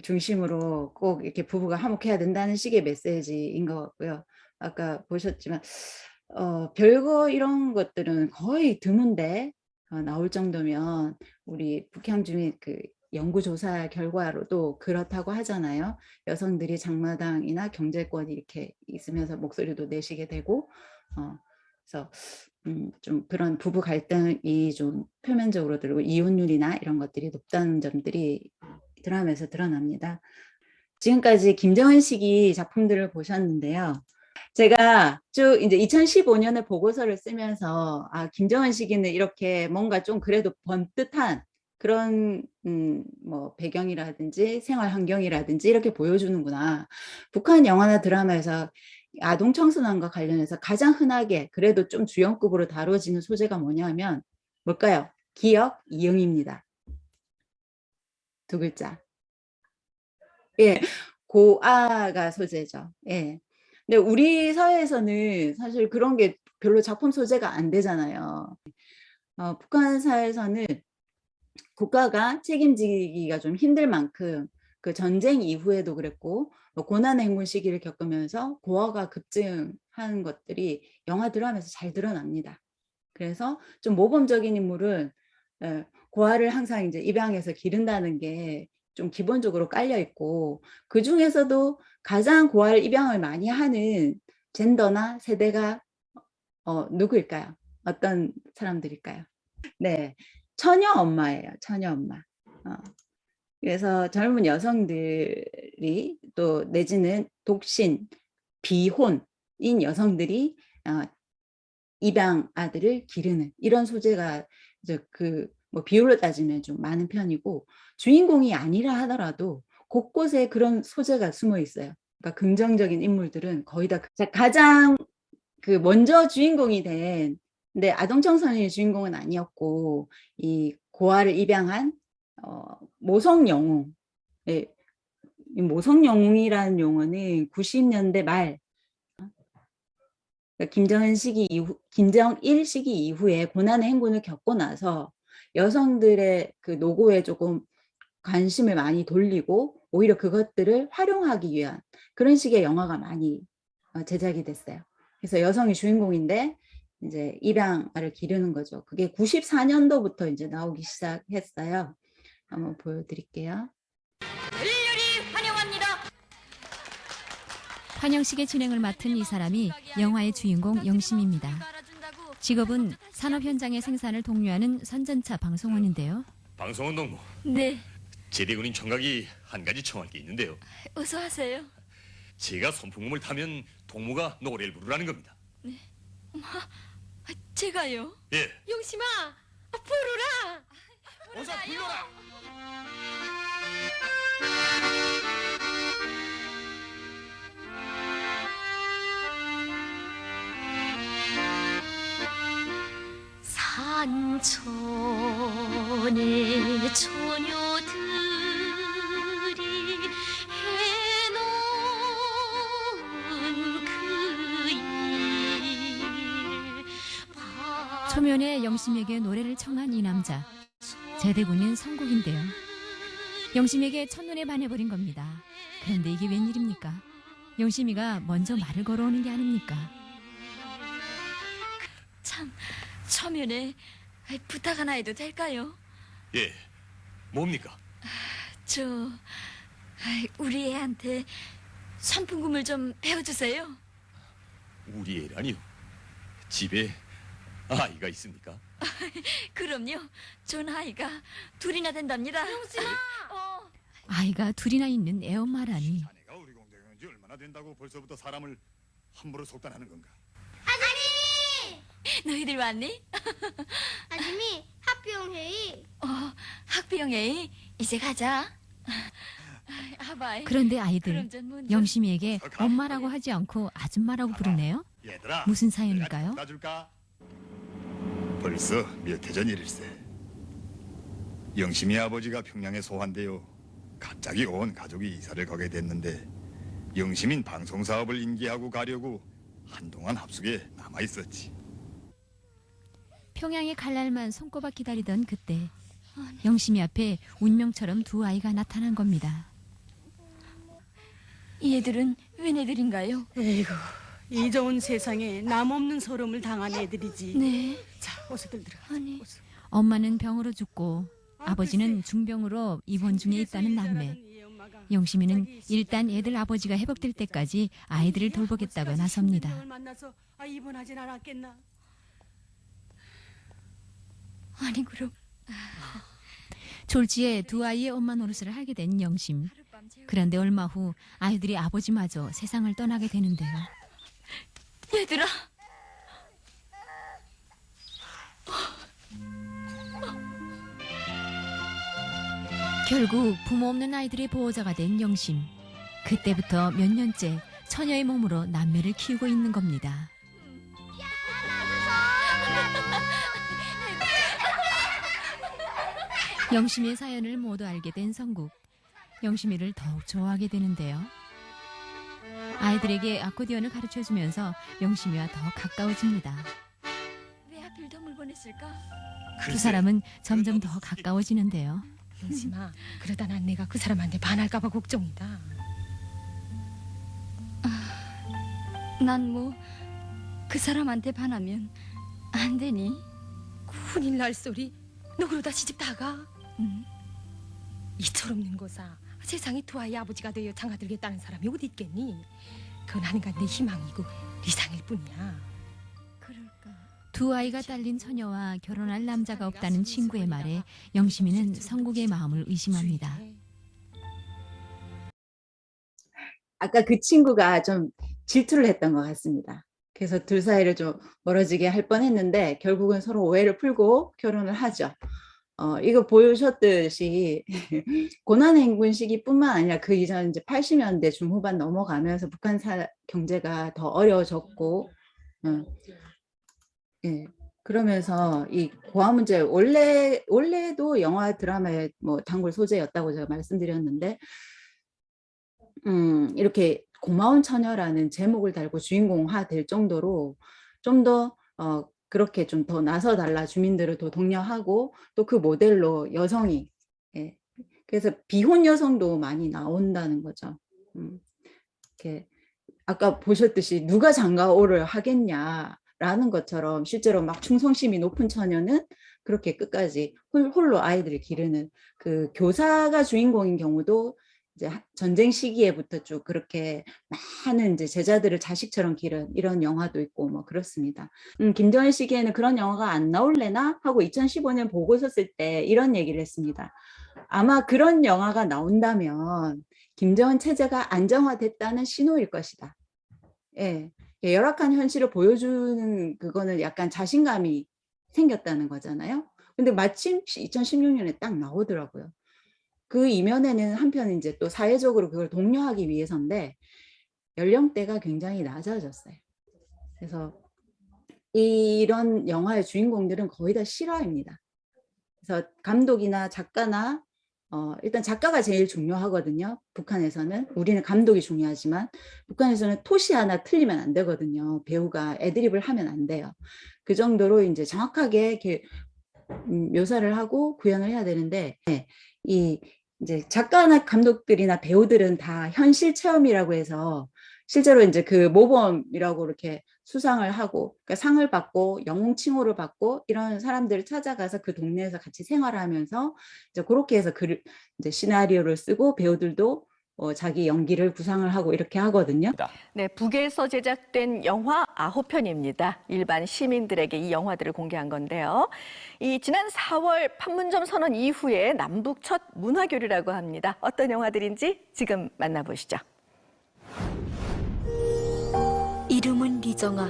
Speaker 2: 중심으로 꼭 이렇게 부부가 화목해야 된다는 식의 메시지인 것 같고요. 아까 보셨지만 별거 이런 것들은 거의 드문데 나올 정도면 우리 북향 주민 그 연구조사 결과로도 그렇다고 하잖아요. 여성들이 장마당이나 경제권이 이렇게 있으면서 목소리도 내시게 되고 그래서 좀 그런 부부 갈등이 좀 표면적으로 들고 이혼율이나 이런 것들이 높다는 점들이 드라마에서 드러납니다. 지금까지 김정은 시기 작품들을 보셨는데요. 제가 쭉 이제 2015년에 보고서를 쓰면서 김정은 시기는 이렇게 뭔가 좀 그래도 번듯한 그런 뭐 배경이라든지 생활 환경이라든지 이렇게 보여주는구나. 북한 영화나 드라마에서 아동 청소년과 관련해서 가장 흔하게 그래도 좀 주연급으로 다뤄지는 소재가 뭐냐면 뭘까요? 기억, 이응입니다. 두 글자. 예, 고아가 소재죠. 예. 근데 우리 사회에서는 사실 그런 게 별로 작품 소재가 안 되잖아요. 북한 사회에서는 국가가 책임지기가 좀 힘들 만큼 그 전쟁 이후에도 그랬고 고난의 행군 시기를 겪으면서 고아가 급증하는 것들이 영화 드라마에서 잘 드러납니다. 그래서 좀 모범적인 인물은 고아를 항상 이제 입양해서 기른다는 게 좀 기본적으로 깔려 있고 그 중에서도 가장 고아를 입양을 많이 하는 젠더나 세대가 누구일까요? 어떤 사람들일까요? 네, 처녀 엄마예요. 처녀 엄마. 그래서 젊은 여성들이 또 내지는 독신, 비혼 여성들이 입양 아들을 기르는 이런 소재가 이제 뭐 비율로 따지면 좀 많은 편이고, 주인공이 아니라 하더라도 곳곳에 그런 소재가 숨어 있어요. 그러니까 긍정적인 인물들은 거의 다 가장 먼저 주인공이 된, 근데 아동 청소년이 주인공은 아니었고 이 고아를 입양한 모성 영웅. 이 모성 영웅이라는 용어는 90년대 말 김정일 시기 이후에 고난의 행군을 겪고 나서 여성들의 노고에 조금 관심을 많이 돌리고 오히려 그것들을 활용하기 위한 그런 식의 영화가 많이 제작이 됐어요. 그래서 여성이 주인공인데 이제 입양아를 기르는 거죠. 그게 94년도부터 이제 나오기 시작했어요. 한번 보여드릴게요.
Speaker 9: 열렬히 환영합니다.
Speaker 7: 환영식의 진행을 맡은 이 사람이 영화의 주인공 영심입니다. 직업은 산업 현장의 생산을 독려하는 선전차 방송원인데요.
Speaker 15: 방송원 동무.
Speaker 9: 네,
Speaker 15: 제대군인 청각이 한 가지 청할 게 있는데요.
Speaker 9: 어서 하세요.
Speaker 15: 제가 선풍금을 타면 동무가 노래를 부르라는 겁니다.
Speaker 9: 네. 제가요?
Speaker 15: 예.
Speaker 9: 용심아, 부르라.
Speaker 15: 어서 불러라.
Speaker 9: 산천의 처녀들이 해놓은
Speaker 7: 초면에 영심에게 노래를 청한 이 남자, 제대군인 성국인데요. 영심에게 첫눈에 반해버린 겁니다. 그런데 이게 웬일입니까? 영심이가 먼저 말을 걸어오는 게 아닙니까?
Speaker 9: 참, 초면에 부탁 하나 해도 될까요?
Speaker 15: 예. 뭡니까?
Speaker 9: 우리 애한테 선풍금을 좀 배워주세요.
Speaker 15: 우리 애라니요? 집에 아이가 있습니까?
Speaker 9: 그럼요. 전 아이가 둘이나 된답니다. 용심아!
Speaker 7: 아이가 둘이나 있는 애엄마라니.
Speaker 10: 자네가 우리 공대가 지 얼마나 된다고 벌써부터 사람을 함부로 속단하는 건가?
Speaker 9: 너희들 왔니?
Speaker 4: 아줌이 학비용 회의.
Speaker 9: 학비용 회의 이제 가자. 아바이.
Speaker 7: 그런데 아이들,
Speaker 9: 그럼 전 먼저.
Speaker 7: 영심이에게 엄마라고 하지 않고 아줌마라고 부르네요.
Speaker 10: 얘들아,
Speaker 7: 무슨 사연일까요?
Speaker 10: 놔줄까? 벌써 몇 해 전 일일세. 영심이 아버지가 평양에 소환되어 갑자기 온 가족이 이사를 가게 됐는데, 영심인 방송 사업을 인계하고 가려고 한동안 합숙에 남아 있었지.
Speaker 7: 평양에 갈 날만 손꼽아 기다리던 그때 영심이 앞에 운명처럼 두 아이가 나타난 겁니다.
Speaker 9: 이 애들은 웬 애들인가요?
Speaker 16: 에이구, 이 좋은 세상에 남 없는 서름을 당한 애들이지.
Speaker 9: 네.
Speaker 16: 자, 어서들 들어.
Speaker 9: 아니.
Speaker 7: 엄마는 병으로 죽고 아버지는 중병으로 입원 중에 있다는 남매. 영심이는 일단 애들 아버지가 회복될 때까지 아이들을 돌보겠다고 나섭니다.
Speaker 16: 만나서 입원하진 않았겠나?
Speaker 9: 아니 그럼
Speaker 7: 졸지에 두 아이의 엄마 노릇을 하게 된 영심. 그런데 얼마 후 아이들이 아버지마저 세상을 떠나게 되는데요.
Speaker 9: 얘들아.
Speaker 7: 결국 부모 없는 아이들의 보호자가 된 영심. 그때부터 몇 년째 처녀의 몸으로 남매를 키우고 있는 겁니다. 영심이의 사연을 모두 알게 된 성국. 영심이를 더욱 좋아하게 되는데요. 아이들에게 아코디언을 가르쳐주면서 영심이와 더 가까워집니다.
Speaker 9: 왜 하필 덤을 보냈을까?
Speaker 7: 두 사람은 점점 더 가까워지는데요.
Speaker 17: 영심아, 그러다 난 내가 그 사람한테 반할까 봐 걱정이다.
Speaker 9: 난 뭐 그 사람한테 반하면 안 되니?
Speaker 17: 큰일 날 소리. 너 그러다 시집 다 가?
Speaker 9: 응.
Speaker 17: 이처럼는 거사. 세상에 두 아이 아버지가 되어 장가들겠다는 사람이 어디 있겠니? 그건 하는가 내 희망이고 리상일 뿐이야.
Speaker 9: 그럴까?
Speaker 7: 두 아이가 딸린 처녀와 결혼할 남자가 없다는 친구의 말에 영심이는 성국의 마음을 의심합니다.
Speaker 2: 아까 그 친구가 좀 질투를 했던 것 같습니다. 그래서 둘 사이를 좀 멀어지게 할 뻔했는데 결국은 서로 오해를 풀고 결혼을 하죠. 이거 보여주셨듯이 고난행군 시기뿐만 아니라 그 이전 이제 80년대 중후반 넘어가면서 북한 경제가 더 어려워졌고, 예. 그러면서 이 고아 문제 원래도 영화 드라마의 뭐 단골 소재였다고 제가 말씀드렸는데, 이렇게 고마운 처녀라는 제목을 달고 주인공화 될 정도로 좀 더 그렇게 좀 더 나서 달라 주민들을 더 독려하고 또 그 모델로 여성이, 예. 그래서 비혼 여성도 많이 나온다는 거죠. 이렇게 아까 보셨듯이 누가 장가오를 하겠냐라는 것처럼 실제로 막 충성심이 높은 처녀는 그렇게 끝까지 홀로 아이들을 기르는 그 교사가 주인공인 경우도 이제 전쟁 시기에부터 쭉 그렇게 많은 이제 제자들을 자식처럼 기른 이런 영화도 있고 뭐 그렇습니다. 김정일 시기에는 그런 영화가 안 나올래나 하고 2015년 보고 있었을 때 이런 얘기를 했습니다. 아마 그런 영화가 나온다면 김정은 체제가 안정화됐다는 신호일 것이다. 예, 열악한 현실을 보여주는 그거는 약간 자신감이 생겼다는 거잖아요. 근데 마침 2016년에 딱 나오더라고요. 그 이면에는 한편 이제 또 사회적으로 그걸 독려하기 위해서인데 연령대가 굉장히 낮아졌어요. 그래서 이런 영화의 주인공들은 거의 다 실화입니다. 그래서 감독이나 작가나 일단 작가가 제일 중요하거든요. 북한에서는. 우리는 감독이 중요하지만 북한에서는 토시 하나 틀리면 안 되거든요. 배우가 애드립을 하면 안 돼요. 그 정도로 이제 정확하게 이렇게 묘사를 하고 구현을 해야 되는데, 이 이제 작가나 감독들이나 배우들은 다 현실 체험이라고 해서 실제로 이제 그 모범이라고 이렇게 수상을 하고, 그러니까 상을 받고 영웅 칭호를 받고 이런 사람들을 찾아가서 그 동네에서 같이 생활하면서 이제 그렇게 해서 이제 시나리오를 쓰고 배우들도 자기 연기를 구상을 하고 이렇게 하거든요.
Speaker 18: 네, 북에서 제작된 영화 9편입니다. 일반 시민들에게 이 영화들을 공개한 건데요. 이 지난 4월 판문점 선언 이후에 남북 첫 문화교류라고 합니다. 어떤 영화들인지 지금 만나보시죠.
Speaker 9: 이름은 리정아.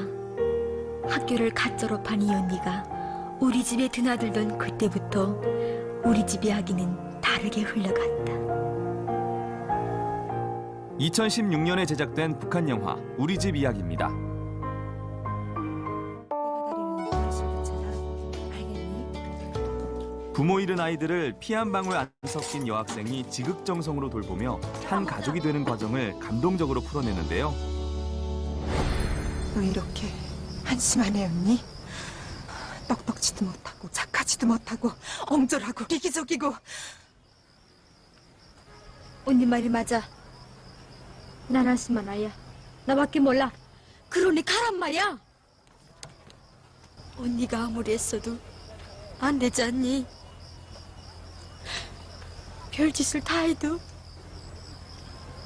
Speaker 9: 학교를 갓 졸업한 이 언니가 우리 집에 드나들던 그때부터 우리 집 이야기는 다르게 흘러갔다.
Speaker 19: 2016년에 제작된 북한 영화 우리 집 이야기입니다. 부모 잃은 아이들을 피 한 방울 안 섞인 여학생이 지극정성으로 돌보며 한 가족이 되는 과정을 감동적으로 풀어내는데요.
Speaker 17: 너 이렇게 한심하네 언니? 똑똑지도 못하고 착하지도 못하고 엉절하고 이기적이고.
Speaker 4: 언니 말이 맞아. 난 한심한 아이야. 나밖에 몰라. 그러니 가란 말이야. 언니가 아무리 했어도 안 되지 않니? 별짓을 다 해도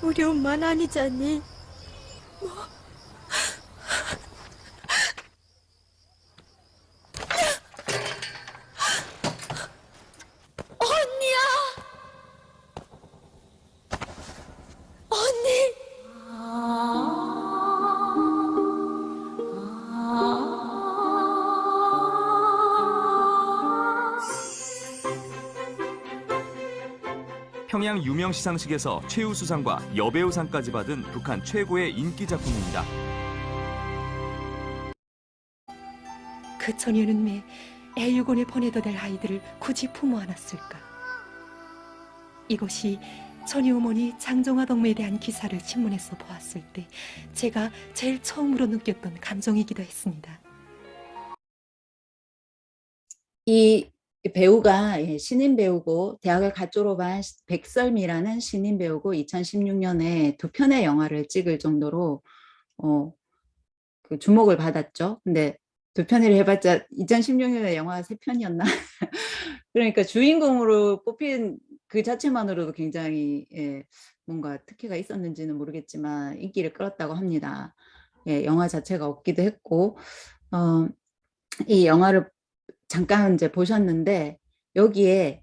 Speaker 4: 우리 엄마는 아니지 않니? 뭐? 언니야! 언니!
Speaker 19: 평양 유명 시상식에서 최우수상과 여배우상까지 받은 북한 최고의 인기 작품입니다.
Speaker 17: 그 처녀는 왜 애육원에 보내도 될 아이들을 굳이 품어 안았을까? 이것이 처녀 어머니 장정화 동무에 대한 기사를 신문에서 보았을 때 제가 제일 처음으로 느꼈던 감정이기도 했습니다.
Speaker 2: 이 배우가 신인 배우고 대학을 갓 졸업한 백설미라는 신인 배우고 2016년에 2편의 영화를 찍을 정도로 그 주목을 받았죠. 근데 2편을 해봤자 2016년에 영화가 3편이었나? 그러니까 주인공으로 뽑힌 그 자체만으로도 굉장히 뭔가 특혜가 있었는지는 모르겠지만 인기를 끌었다고 합니다. 영화 자체가 없기도 했고, 이 영화를 잠깐 이제 보셨는데 여기에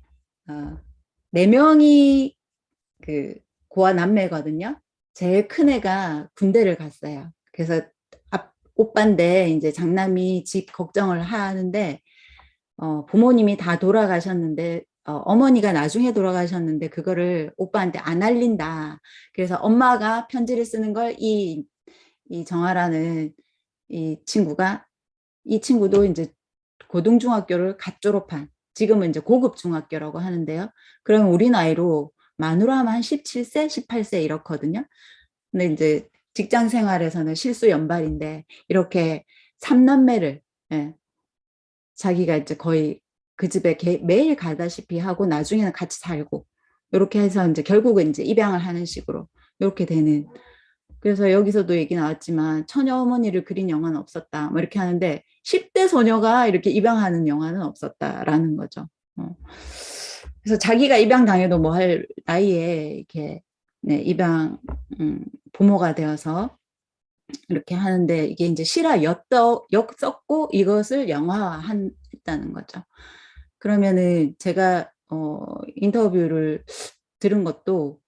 Speaker 2: 4명이 그 고아 남매거든요. 제일 큰 애가 군대를 갔어요. 그래서 오빠인데 이제 장남이 집 걱정을 하는데 부모님이 다 돌아가셨는데 어머니가 나중에 돌아가셨는데 그거를 오빠한테 안 알린다. 그래서 엄마가 편지를 쓰는 걸 이 정아라는 이 친구도 이제 고등중학교를 갓 졸업한, 지금은 이제 고급 중학교라고 하는데요. 그러면 우리 나이로 만으로 하면 한 17세, 18세 이렇거든요. 근데 이제 직장 생활에서는 실수 연발인데 이렇게 삼남매를, 예, 자기가 이제 거의 그 집에 매일 가다시피 하고 나중에는 같이 살고 이렇게 해서 이제 결국은 이제 입양을 하는 식으로 이렇게 되는. 그래서 여기서도 얘기 나왔지만 처녀 어머니를 그린 영화는 없었다 뭐 이렇게 하는데 10대 소녀가 이렇게 입양하는 영화는 없었다라는 거죠. 그래서 자기가 입양 당해도 뭐 할 나이에 이렇게 입양 부모가 되어서 이렇게 하는데 이게 이제 실화 엮었고 이것을 영화화했다는 거죠. 그러면은 제가 인터뷰를 들은 것도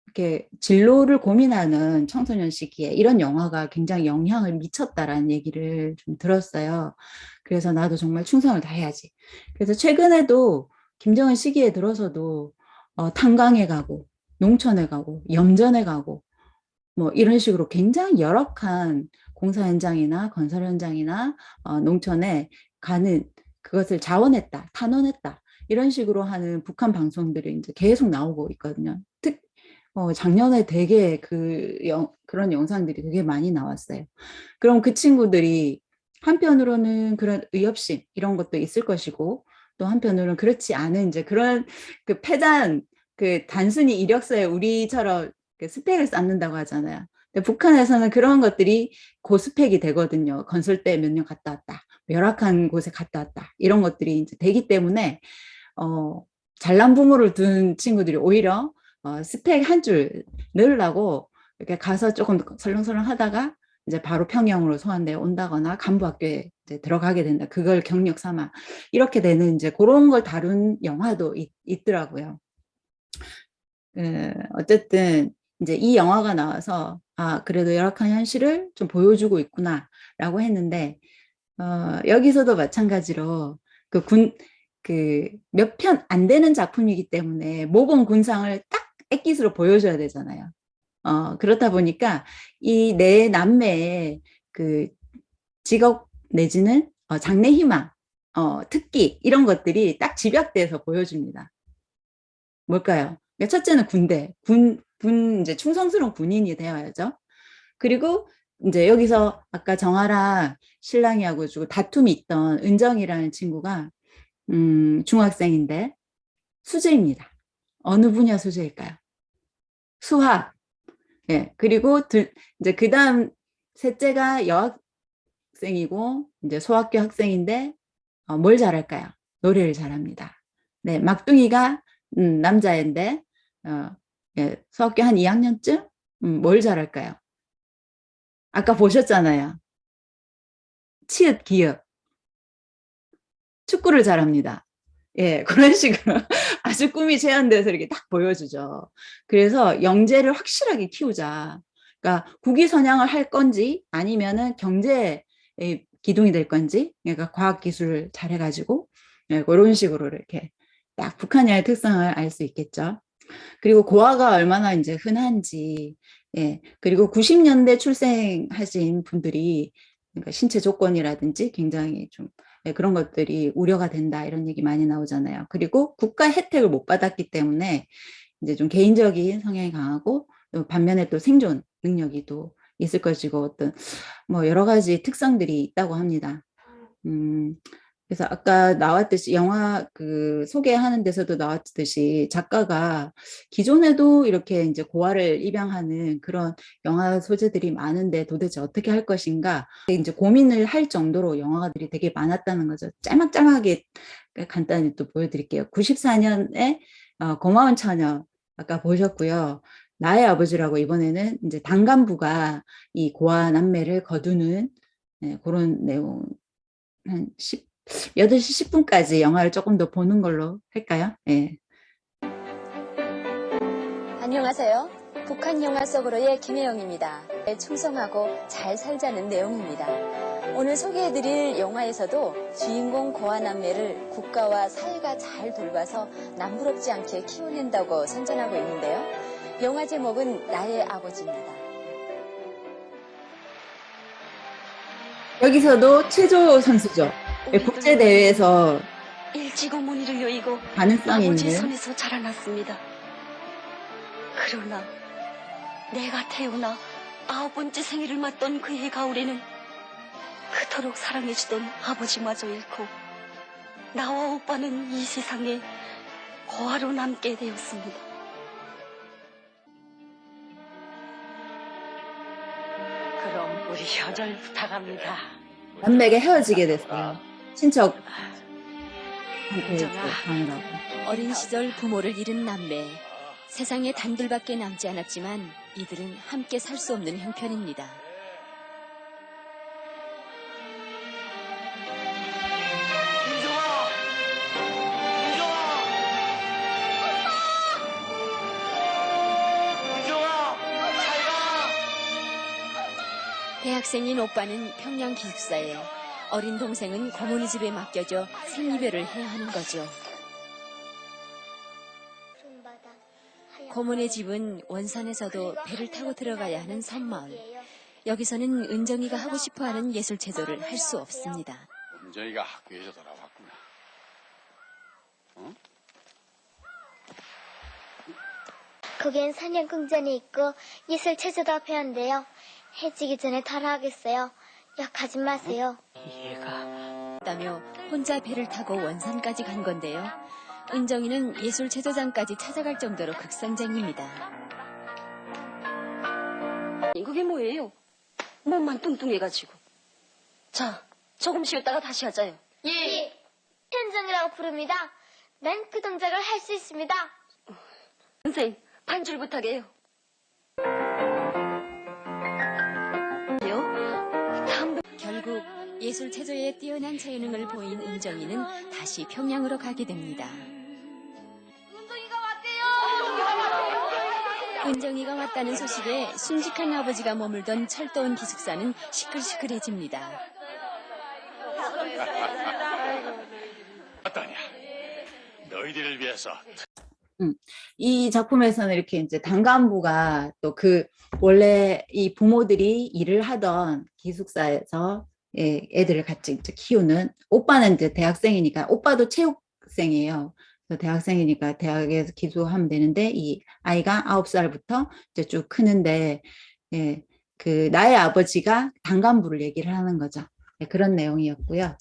Speaker 2: 이렇게 진로를 고민하는 청소년 시기에 이런 영화가 굉장히 영향을 미쳤다라는 얘기를 좀 들었어요. 그래서 나도 정말 충성을 다해야지. 그래서 최근에도 김정은 시기에 들어서도 탄광에 가고 농촌에 가고 염전에 가고 뭐 이런 식으로 굉장히 열악한 공사 현장이나 건설 현장이나 농촌에 가는 그것을 자원했다, 탄원했다 이런 식으로 하는 북한 방송들이 이제 계속 나오고 있거든요. 작년에 되게 그런 영상들이 되게 많이 나왔어요. 그럼 그 친구들이 한편으로는 그런 의협심 이런 것도 있을 것이고 또 한편으로는 그렇지 않은 이제 그런 그 패잔 그 단순히 이력서에 우리처럼 그 스펙을 쌓는다고 하잖아요. 근데 북한에서는 그런 것들이 고스펙이 되거든요. 건설대 몇 년 갔다 왔다, 열악한 곳에 갔다 왔다 이런 것들이 이제 되기 때문에 잘난 부모를 둔 친구들이 오히려 스펙 한 줄 넣으려고 이렇게 가서 조금 설렁설렁 하다가 이제 바로 평양으로 소환돼 온다거나 간부학교에 이제 들어가게 된다. 그걸 경력 삼아 이렇게 되는 이제 그런 걸 다룬 영화도 있더라고요. 어쨌든 이제 이 영화가 나와서 그래도 열악한 현실을 좀 보여주고 있구나라고 했는데 여기서도 마찬가지로 몇 편 안 되는 작품이기 때문에 모범 군상을 딱 액기스로 보여줘야 되잖아요. 그렇다 보니까 이 네 남매의 그 직업 내지는 장래 희망, 특기 이런 것들이 딱 집약돼서 보여줍니다. 뭘까요? 첫째는 군대, 이제 충성스러운 군인이 되어야죠. 그리고 이제 여기서 아까 정아랑 신랑이하고 주고 다툼이 있던 은정이라는 친구가 중학생인데 수재입니다. 어느 분야 수재일까요? 수학. 예. 그리고 이제 그다음 셋째가 여학생이고 이제 소학교 학생인데 뭘 잘할까요? 노래를 잘합니다. 네, 막둥이가 남자인데 예, 소학교 한 2학년쯤 뭘 잘할까요? 아까 보셨잖아요. 치읓 기읒. 축구를 잘합니다. 예, 그런 식으로 아주 꿈이 재현돼서 이렇게 딱 보여주죠. 그래서 영재를 확실하게 키우자. 그러니까 국위선양을 할 건지 아니면은 경제의 기둥이 될 건지, 그러니까 과학기술을 잘해가지고 예, 그런 식으로 이렇게 딱 북한의 특성을 알 수 있겠죠. 그리고 고아가 얼마나 이제 흔한지, 예, 그리고 90년대 출생하신 분들이 그러니까 신체 조건이라든지 굉장히 좀 그런 것들이 우려가 된다 이런 얘기 많이 나오잖아요. 그리고 국가 혜택을 못 받았기 때문에 이제 좀 개인적인 성향이 강하고 또 반면에 또 생존 능력이 또 있을 것이고 어떤 뭐 여러 가지 특성들이 있다고 합니다. 그래서 아까 나왔듯이 영화 그 소개하는 데서도 나왔듯이 작가가 기존에도 이렇게 이제 고아를 입양하는 그런 영화 소재들이 많은데 도대체 어떻게 할 것인가 이제 고민을 할 정도로 영화들이 되게 많았다는 거죠. 짤막짤막하게 간단히 또 보여드릴게요. 94년에 고마운 처녀 아까 보셨고요. 나의 아버지라고 이번에는 이제 당간부가 이 고아 남매를 거두는 그런 내용 한 8시 10분까지 영화를 조금 더 보는 걸로 할까요? 예.
Speaker 20: 안녕하세요. 북한 영화 속으로의 김혜영입니다. 충성하고 잘 살자는 내용입니다. 오늘 소개해드릴 영화에서도 주인공 고아남매를 국가와 사회가 잘 돌봐서 남부럽지 않게 키워낸다고 선전하고 있는데요. 영화 제목은 나의 아버지입니다.
Speaker 2: 여기서도 체조 선수죠. 국제대회에서
Speaker 13: 일찍 어머니를 여의고
Speaker 2: 가능성이
Speaker 13: 아버지
Speaker 2: 있는
Speaker 13: 손에서 자라났습니다. 그러나 내가 태어나 9번째 생일을 맞던 그해 가을에는 그토록 사랑해주던 아버지마저 잃고 나와 오빠는 이 세상에 고아로 남게 되었습니다. 그럼 우리 효절 부탁합니다.
Speaker 2: 남매가 헤어지게 됐어요. 친척 가느라고.
Speaker 20: 어린 시절 부모를 잃은 남매. 세상에 단둘밖에 남지 않았지만 이들은 함께 살 수 없는 형편입니다. 대학생인 오빠는 평양 기숙사에, 어린 동생은 고모네 집에 맡겨져 생이별을 해야 하는 거죠. 고모네 집은 원산에서도 배를 타고 들어가야 하는 섬마을. 여기서는 은정이가 하고 싶어하는 예술체조를 할 수 없습니다.
Speaker 21: 은정이가 학교에서 돌아왔구나. 어?
Speaker 22: 거기엔 사냥궁전이 있고 예술체조도 배운대요. 해지기 전에 달아하겠어요. 약하지 마세요.
Speaker 20: 다며 혼자 배를 타고 원산까지 간 건데요. 은정이는 예술체조장까지 찾아갈 정도로 극성쟁입니다.
Speaker 13: 그게 뭐예요? 몸만 뚱뚱해가지고. 자, 조금 쉬었다가 다시 하자요.
Speaker 22: 예. 현정이라고 부릅니다. 난 그 동작을 할 수 있습니다.
Speaker 13: 선생님, 반줄 부탁해요.
Speaker 20: 결국 예술체조에 뛰어난 재능을 보인 은정이는 다시 평양으로 가게 됩니다. 은정이가 왔다는 소식에 순직한 아버지가 머물던 철도원 기숙사는 시끌시끌해집니다.
Speaker 21: 어떠냐? 너희들을 위해서.
Speaker 2: 이 작품에서는 이렇게 이제 단간부가 또 그 원래 이 부모들이 일을 하던 기숙사에서 애들을 같이 이제 키우는, 오빠는 이제 대학생이니까, 오빠도 체육생이에요. 그래서 대학생이니까 대학에서 기숙하면 되는데, 이 아이가 9살부터 이제 쭉 크는데, 그 나의 아버지가 단간부를 얘기를 하는 거죠. 그런 내용이었고요.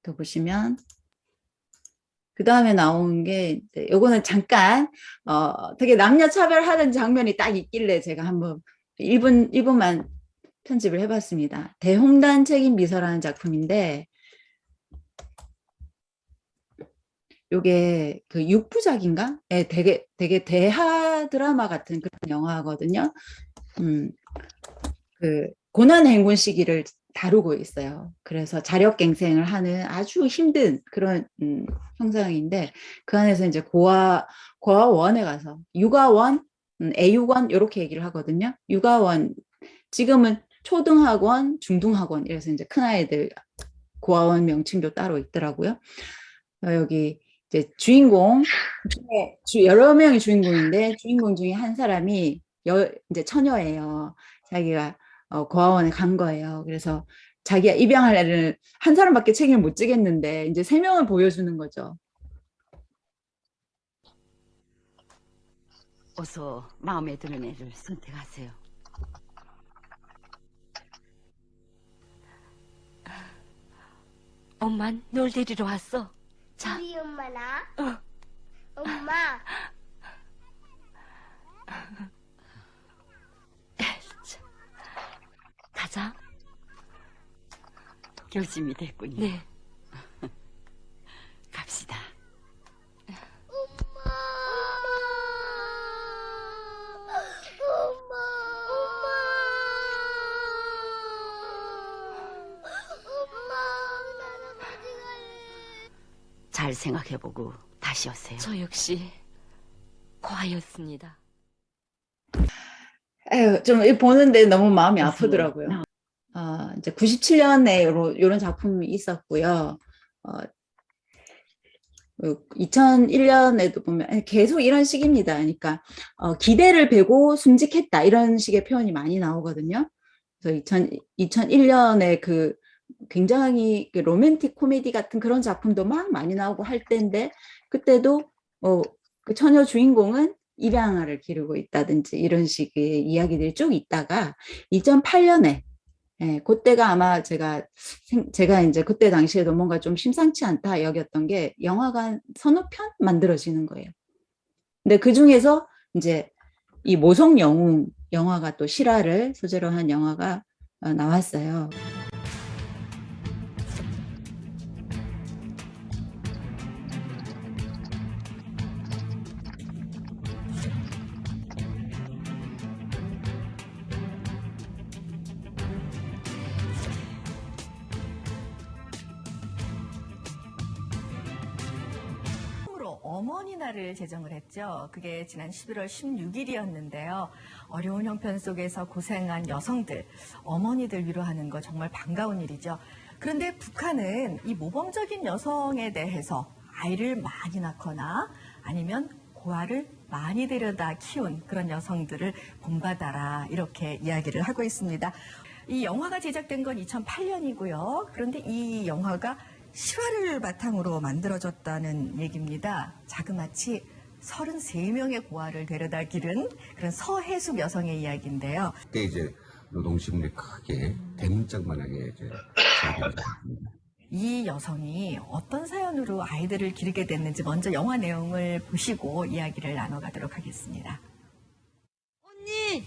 Speaker 2: 또 보시면 그 다음에 나온 게, 요거는 잠깐, 되게 남녀 차별하는 장면이 딱 있길래 제가 한번 1분만 편집을 해봤습니다. 대홍단 책임 비서라는 작품인데, 요게 그 6부작인가? 되게 대하 드라마 같은 그런 영화거든요. 그 고난 행군 시기를 다루고 있어요. 그래서 자력갱생을 하는 아주 힘든 그런 형상인데, 그 안에서 이제 고아원에 가서 육아원, 애육원 이렇게 얘기를 하거든요. 육아원, 지금은 초등학원, 중등학원 이래서 이제 큰 아이들 고아원 명칭도 따로 있더라고요. 여기 이제 주인공 여러 명의 주인공인데, 주인공 중에 한 사람이 이제 처녀예요. 자기가 고아원에 간 거예요. 그래서 자기가 입양할 애를 한 사람밖에 책임을 못 지겠는데 이제 3명을 보여주는 거죠.
Speaker 23: 어서 마음에 드는 애를 선택하세요.
Speaker 13: 엄만 널 데리러 왔어. 자.
Speaker 22: 우리 엄마나? 엄마.
Speaker 23: 가자. 결심이 됐군요.
Speaker 13: 네.
Speaker 23: 갑시다. 잘 생각해보고 다시 오세요.
Speaker 13: 저 역시
Speaker 4: 고아였습니다.
Speaker 2: 에휴, 좀 보는데 너무 마음이 아프더라고요. 이제 97년에 이런 작품이 있었고요. 2001년에도 보면 계속 이런 식입니다. 그러니까 기대를 베고 숨직했다 이런 식의 표현이 많이 나오거든요. 그래서 2001년에 그 굉장히 그 로맨틱 코미디 같은 그런 작품도 막 많이 나오고 할 때인데 그때도 그 처녀 주인공은 입양아를 기르고 있다든지 이런 식의 이야기들이 쭉 있다가 2008년에 그때가 아마 제가 이제 그때 당시에도 뭔가 좀 심상치 않다 여겼던 게 영화관 서너 편 만들어지는 거예요. 근데 그 중에서 이제 이 모성 영웅 영화가 또 실화를 소재로 한 영화가 나왔어요.
Speaker 1: 어머니 날을 제정을 했죠. 그게 지난 11월 16일이었는데요. 어려운 형편 속에서 고생한 여성들, 어머니들 위로하는 거 정말 반가운 일이죠. 그런데 북한은 이 모범적인 여성에 대해서 아이를 많이 낳거나 아니면 고아를 많이 데려다 키운 그런 여성들을 본받아라 이렇게 이야기를 하고 있습니다. 이 영화가 제작된 건 2008년이고요. 그런데 이 영화가 실화를 바탕으로 만들어졌다는 얘기입니다. 자그마치 33명의 고아를 데려다 기른 그런 서해숙 여성의 이야기인데요.
Speaker 5: 그때 이제 노동신문에 크게 대문짝만하게 이제 자기가
Speaker 1: 이 여성이 어떤 사연으로 아이들을 기르게 됐는지 먼저 영화 내용을 보시고 이야기를 나눠가도록 하겠습니다.
Speaker 4: 언니!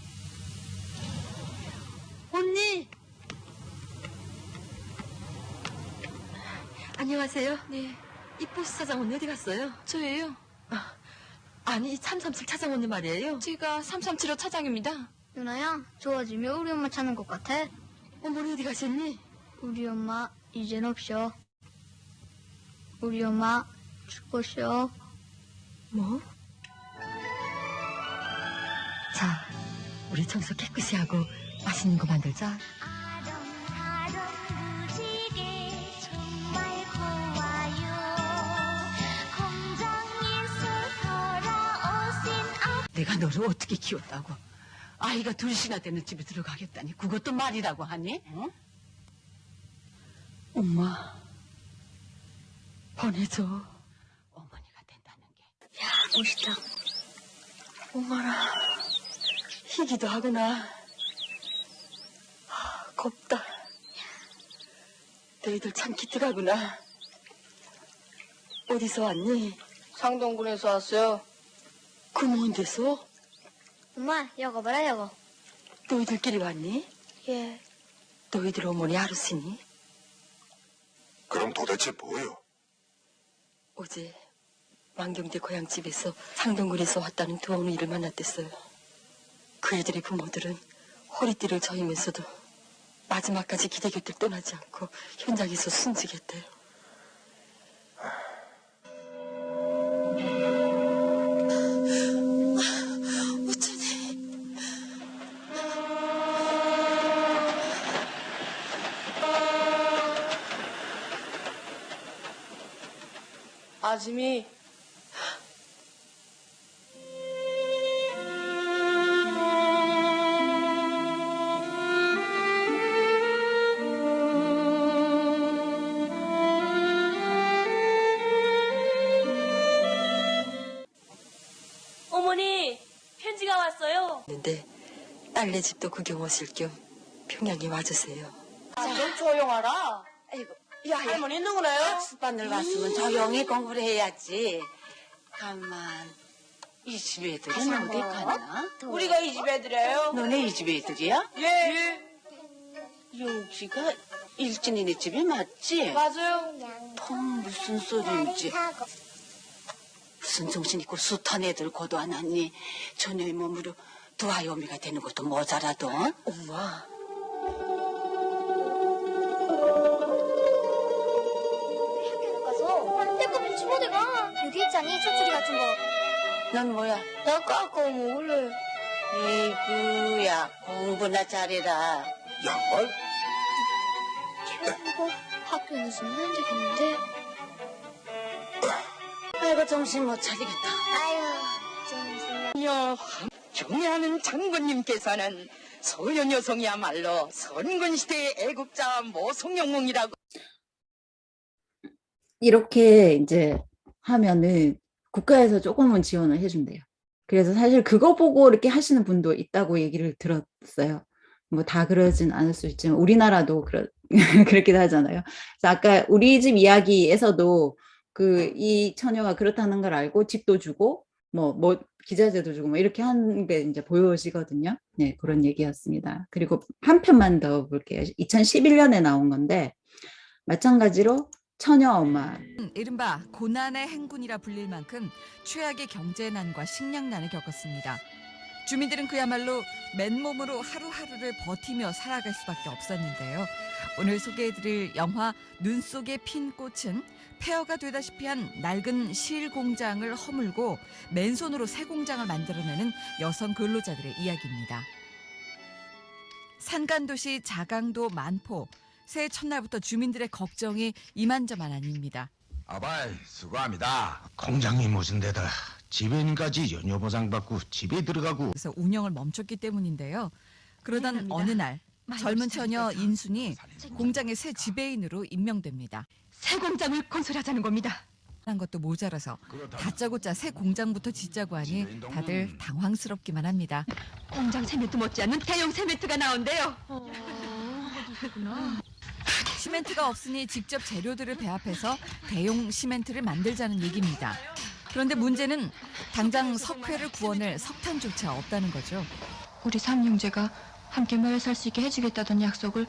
Speaker 4: 언니! 안녕하세요. 네. 이 버스 차장언니 어디 갔어요? 저예요. 아니, 337 차장언니 말이에요. 제가 337호 차장입니다.
Speaker 22: 누나야, 좋아지면 우리 엄마 찾는 것 같아.
Speaker 4: 어머니 어디 가셨니?
Speaker 22: 우리 엄마 이젠 없어. 우리 엄마 죽었어.
Speaker 4: 뭐? 자, 우리 청소 깨끗이 하고 맛있는 거 만들자. 내가 너를 어떻게 키웠다고? 아이가 둘씩이나 되는 집에 들어가겠다니 그것도 말이라고 하니? 응? 엄마 보내줘. 어머니가 된다는 게.
Speaker 22: 야, 멋있다.
Speaker 4: 엄마라 희기도 하구나. 겁다. 너희들 참 기특하구나. 어디서 왔니?
Speaker 22: 상동군에서 왔어요.
Speaker 4: 그 먼 데서?
Speaker 22: 엄마, 여거 봐라, 여거.
Speaker 4: 너희들끼리 왔니?
Speaker 22: 예.
Speaker 4: 너희들 어머니 아르시니?
Speaker 14: 그럼 도대체 뭐요?
Speaker 4: 어제 만경대 고향집에서 상동군에서 왔다는 두 어머니를 만났댔어요. 그 애들의 부모들은 허리띠를 저으면서도 마지막까지 기대 곁을 떠나지 않고 현장에서 순직했대요.
Speaker 22: 아줌이
Speaker 6: 어머니, 편지가 왔어요.
Speaker 4: 근데 딸네 집도 구경 오실 겸 평양에 와주세요.
Speaker 6: 좀 조용하라.
Speaker 24: 아이고, 야,
Speaker 6: 할머니 누구래요?
Speaker 24: 학습반을 갔으면 조용히 공부를 해야지. 가만, 이 집 애들은 어디 갔나?
Speaker 6: 우리가 이 집 애들이에요.
Speaker 24: 너네 이 집 애들이야?
Speaker 6: 예.
Speaker 24: 여기가 일진이네 집이 맞지?
Speaker 6: 맞아요.
Speaker 24: 통 무슨 소리인지. 무슨 정신 있고 숱한 애들 고도 안 왔니? 처녀의 몸으로 두 아이오미가 되는 것도 모자라도.
Speaker 4: 엄마.
Speaker 22: 학교에 가서 내 거면 주머니가 여기 있잖니, 초추리 같은 거.
Speaker 24: 넌 뭐야?
Speaker 6: 나 깎아 먹을래.
Speaker 24: 에이구야, 공부나 잘해라.
Speaker 14: 야,
Speaker 22: 이거 학교에서 난 적 있는데.
Speaker 24: 아이고, 정신 못 차리겠다.
Speaker 22: 아유, 정신.
Speaker 3: 여 경애하는 장군님께서는 소년 여성이야말로 선군시대의 애국자 모성영웅이라고.
Speaker 2: 이렇게 이제 하면은 국가에서 조금은 지원을 해준대요. 그래서 사실 그거 보고 이렇게 하시는 분도 있다고 얘기를 들었어요. 뭐 다 그러진 않을 수 있지만 우리나라도 그렇기도 하잖아요. 그래서 아까 우리 집 이야기에서도 이 처녀가 그렇다는 걸 알고 집도 주고 뭐 기자재도 주고 뭐 이렇게 하는 게 이제 보여지거든요. 네, 그런 얘기였습니다. 그리고 한 편만 더 볼게요. 2011년에 나온 건데 마찬가지로 처녀 엄마.
Speaker 8: 이른바 고난의 행군이라 불릴 만큼 최악의 경제난과 식량난을 겪었습니다. 주민들은 그야말로 맨몸으로 하루하루를 버티며 살아갈 수밖에 없었는데요. 오늘 소개해드릴 영화 눈 속에 핀 꽃은 폐허가 되다시피 한 낡은 실 공장을 허물고 맨손으로 새 공장을 만들어내는 여성 근로자들의 이야기입니다. 산간도시 자강도 만포. 새해 첫날부터 주민들의 걱정이 이만저만 아닙니다.
Speaker 14: 아바이, 수고합니다. 공장이 무슨 데다 지배인까지 연료보상 받고 집에 들어가고.
Speaker 8: 그래서 운영을 멈췄기 때문인데요. 그러던 어느 날 젊은 처녀 인순이 공장의 새 지배인으로 임명됩니다.
Speaker 17: 새 공장을 건설하자는 겁니다.
Speaker 8: 한 것도 모자라서 다짜고짜 새 공장부터 짓자고 하니 다들 당황스럽기만 합니다.
Speaker 17: 공장 세면트 못지않는 대형 세면트가 나온대요.
Speaker 8: 시멘트가 없으니 직접 재료들을 배합해서 대용 시멘트를 만들자는 얘기입니다. 그런데 문제는 당장 석회를 구워낼 석탄조차 없다는 거죠.
Speaker 4: 우리 삼형제가 함께 매일 살 수 있게 해주겠다던 약속을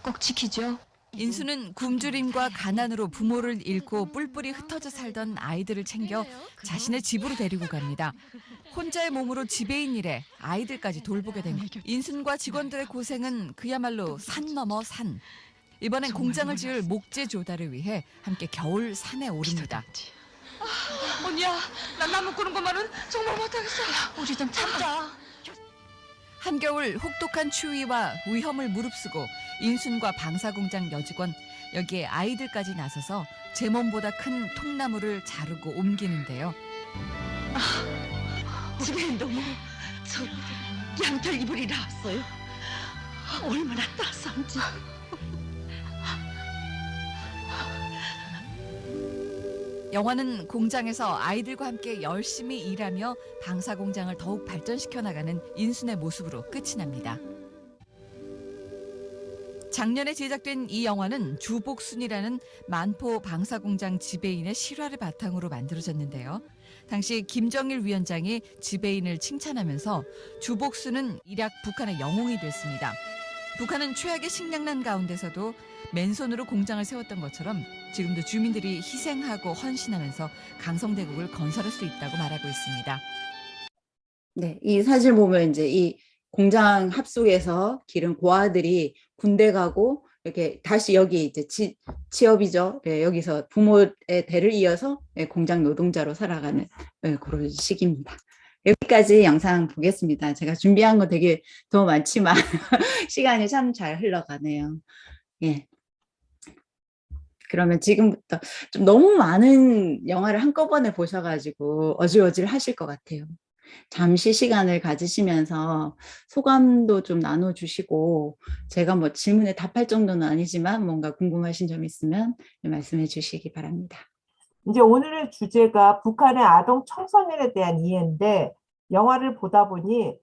Speaker 4: 꼭 지키죠.
Speaker 8: 인수는 굶주림과 가난으로 부모를 잃고 뿔뿔이 흩어져 살던 아이들을 챙겨 자신의 집으로 데리고 갑니다. 혼자의 몸으로 지배인 일에 아이들까지 돌보게 됩니다. 인순과 직원들의 고생은 그야말로 산 넘어 산. 이번엔 공장을 지을 목재 조달을 위해 함께 겨울 산에 오릅니다.
Speaker 4: 언니야, 난 나무 꾸는 것만은 정말 못하겠어. 우리 좀 참자.
Speaker 8: 한겨울 혹독한 추위와 위험을 무릅쓰고 인순과 방사공장 여직원, 여기에 아이들까지 나서서 제 몸보다 큰 통나무를 자르고 옮기는데요.
Speaker 17: 집에 너무 양털 이불이 나왔어요. 얼마나 따스한지.
Speaker 8: 영화는 공장에서 아이들과 함께 열심히 일하며 방사공장을 더욱 발전시켜 나가는 인순의 모습으로 끝이 납니다. 작년에 제작된 이 영화는 주복순이라는 만포 방사공장 지배인의 실화를 바탕으로 만들어졌는데요. 당시 김정일 위원장이 지배인을 칭찬하면서 주복순은 일약 북한의 영웅이 됐습니다. 북한은 최악의 식량난 가운데서도 맨손으로 공장을 세웠던 것처럼 지금도 주민들이 희생하고 헌신하면서 강성대국을 건설할 수 있다고 말하고 있습니다.
Speaker 2: 네, 이 사실 보면 이제 이 공장 합숙에서 기른 고아들이 군대 가고 이렇게 다시 여기 이제 취업이죠. 네, 여기서 부모의 대를 이어서 공장 노동자로 살아가는 그런 시기입니다. 여기까지 영상 보겠습니다. 제가 준비한 거 되게 더 많지만 시간이 참 잘 흘러가네요. 예. 그러면 지금부터 좀 너무 많은 영화를 한꺼번에 보셔가지고 어질어질 하실 것 같아요. 잠시 시간을 가지시면서 소감도 좀 나눠주시고 제가 뭐 질문에 답할 정도는 아니지만 뭔가 궁금하신 점 있으면 말씀해 주시기 바랍니다.
Speaker 11: 이제 오늘의 주제가 북한의 아동 청소년에 대한 이해인데 영화를 보다 보니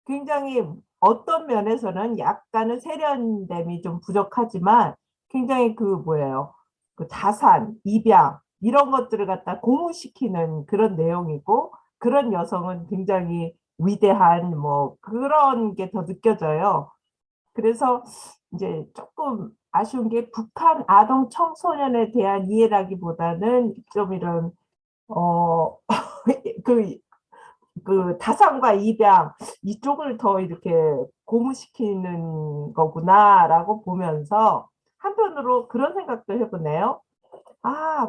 Speaker 11: 굉장히 어떤 면에서는 약간은 세련됨이 좀 부족하지만 굉장히 그 자산, 입양 이런 것들을 갖다 고무시키는 그런 내용이고 그런 여성은 굉장히 위대한 그런 게 더 느껴져요. 그래서 이제 조금 아쉬운 게 북한 아동 청소년에 대한 이해라기보다는 좀 이런 그 다산과 입양 이쪽을 더 이렇게 고무시키는 거구나라고 보면서 한편으로 그런 생각도 해보네요.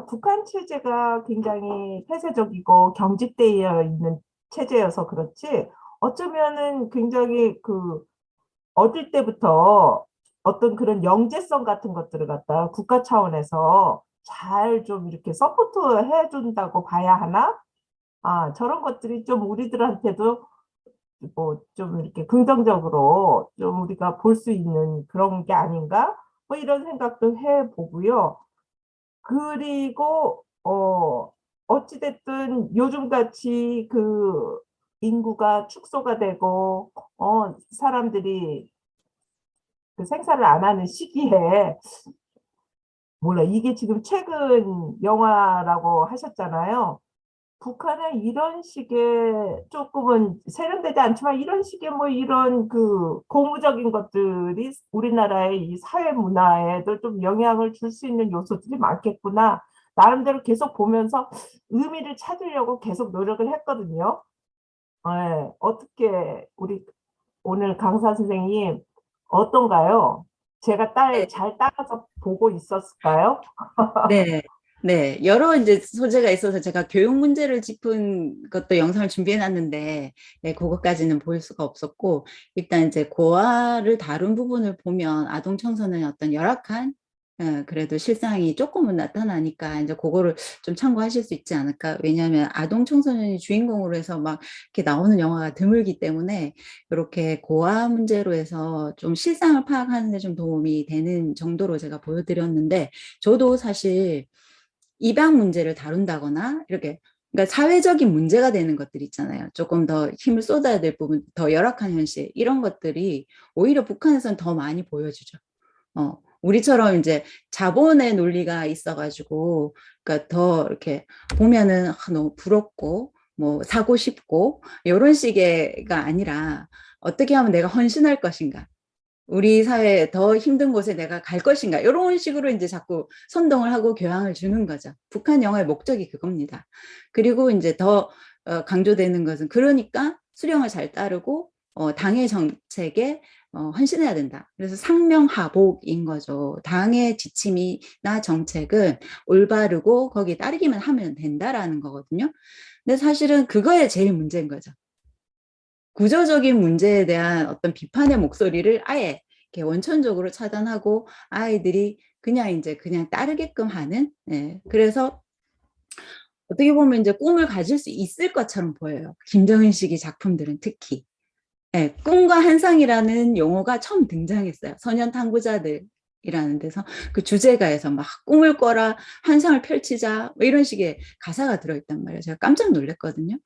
Speaker 11: 북한 체제가 굉장히 폐쇄적이고 경직되어 있는 체제여서 그렇지, 어쩌면은 굉장히 어릴 때부터 어떤 그런 영재성 같은 것들을 갖다 국가 차원에서 잘 좀 이렇게 서포트 해준다고 봐야 하나? 저런 것들이 좀 우리들한테도 뭐 좀 이렇게 긍정적으로 좀 우리가 볼 수 있는 그런 게 아닌가? 뭐 이런 생각도 해보고요. 그리고 어찌됐든 요즘같이 인구가 축소가 되고 사람들이 그 생산을 안 하는 시기에, 몰라, 이게 지금 최근 영화라고 하셨잖아요. 북한의 이런 식의, 조금은 세련되지 않지만 이런 식의 뭐 이런 고무적인 것들이 우리나라의 이 사회 문화에도 좀 영향을 줄 수 있는 요소들이 많겠구나. 나름대로 계속 보면서 의미를 찾으려고 계속 노력을 했거든요. 네, 어떻게 우리 오늘 강사 선생님 어떤가요? 제가 잘 따라서 보고 있었을까요?
Speaker 2: 네, 네. 여러 이제 소재가 있어서 제가 교육 문제를 짚은 것도 영상을 준비해 놨는데, 네, 그것까지는 보일 수가 없었고, 일단 이제 고아를 다룬 부분을 보면 아동 청소년의 어떤 열악한, 그래도 실상이 조금은 나타나니까 이제 그거를 좀 참고하실 수 있지 않을까. 왜냐하면 아동 청소년이 주인공으로 해서 막 이렇게 나오는 영화가 드물기 때문에 이렇게 고아 문제로 해서 좀 실상을 파악하는 데 좀 도움이 되는 정도로 제가 보여드렸는데, 저도 사실 입양 문제를 다룬다거나 이렇게, 그러니까 사회적인 문제가 되는 것들 있잖아요. 조금 더 힘을 쏟아야 될 부분, 더 열악한 현실, 이런 것들이 오히려 북한에서는 더 많이 보여주죠. 우리처럼 이제 자본의 논리가 있어가지고, 그러니까 더 이렇게 보면은 너무 부럽고 뭐 사고 싶고 이런 식의가 아니라, 어떻게 하면 내가 헌신할 것인가, 우리 사회에 더 힘든 곳에 내가 갈 것인가, 이런 식으로 이제 자꾸 선동을 하고 교양을 주는 거죠. 북한 영화의 목적이 그겁니다. 그리고 이제 더 강조되는 것은, 그러니까 수령을 잘 따르고 당의 정책에 헌신해야 된다. 그래서 상명하복인 거죠. 당의 지침이나 정책은 올바르고 거기에 따르기만 하면 된다라는 거거든요. 근데 사실은 그거에 제일 문제인 거죠. 구조적인 문제에 대한 어떤 비판의 목소리를 아예 이렇게 원천적으로 차단하고 아이들이 그냥 따르게끔 하는, 그래서 어떻게 보면 이제 꿈을 가질 수 있을 것처럼 보여요. 김정은식의 작품들은 특히. 꿈과 환상이라는 용어가 처음 등장했어요. 소년 탐구자들이라는 데서 그 주제가에서 막 꿈을 꿔라, 환상을 펼치자, 뭐 이런 식의 가사가 들어있단 말이에요. 제가 깜짝 놀랐거든요.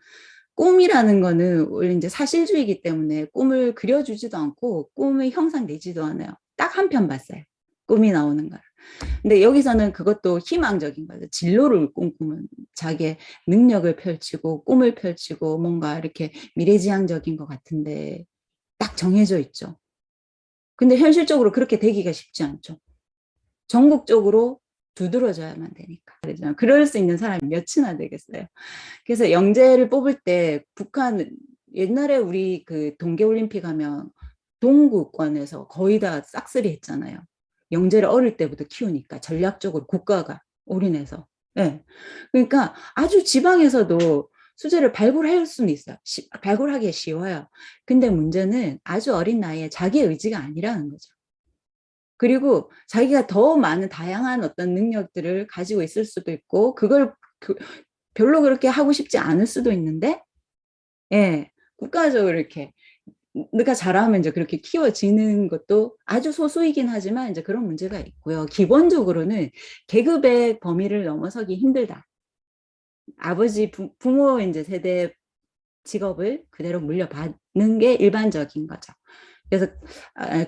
Speaker 2: 꿈이라는 거는 원래 이제 사실주의이기 때문에 꿈을 그려주지도 않고 꿈을 형상내지도 않아요. 딱 한 편 봤어요. 꿈이 나오는 걸. 근데 여기서는 그것도 희망적인 거죠. 진로를 꿈꾸면 자기의 능력을 펼치고 꿈을 펼치고 뭔가 이렇게 미래지향적인 것 같은데 딱 정해져 있죠. 근데 현실적으로 그렇게 되기가 쉽지 않죠. 전국적으로 두드러져야만 되니까. 그럴 수 있는 사람이 몇이나 되겠어요. 그래서 영재를 뽑을 때 북한, 옛날에 우리 동계올림픽 하면 동구권에서 거의 다 싹쓸이 했잖아요. 영재를 어릴 때부터 키우니까 전략적으로 국가가 올인해서. 네. 그러니까 아주 지방에서도 수재를 발굴할 수는 있어요. 발굴하기 쉬워요. 근데 문제는 아주 어린 나이에 자기의 의지가 아니라는 거죠. 그리고 자기가 더 많은 다양한 어떤 능력들을 가지고 있을 수도 있고, 그걸 별로 그렇게 하고 싶지 않을 수도 있는데, 국가적으로 이렇게 내가 잘하면 이제 그렇게 키워지는 것도 아주 소수이긴 하지만 이제 그런 문제가 있고요. 기본적으로는 계급의 범위를 넘어서기 힘들다. 아버지, 부모 이제 세대 직업을 그대로 물려받는 게 일반적인 거죠. 그래서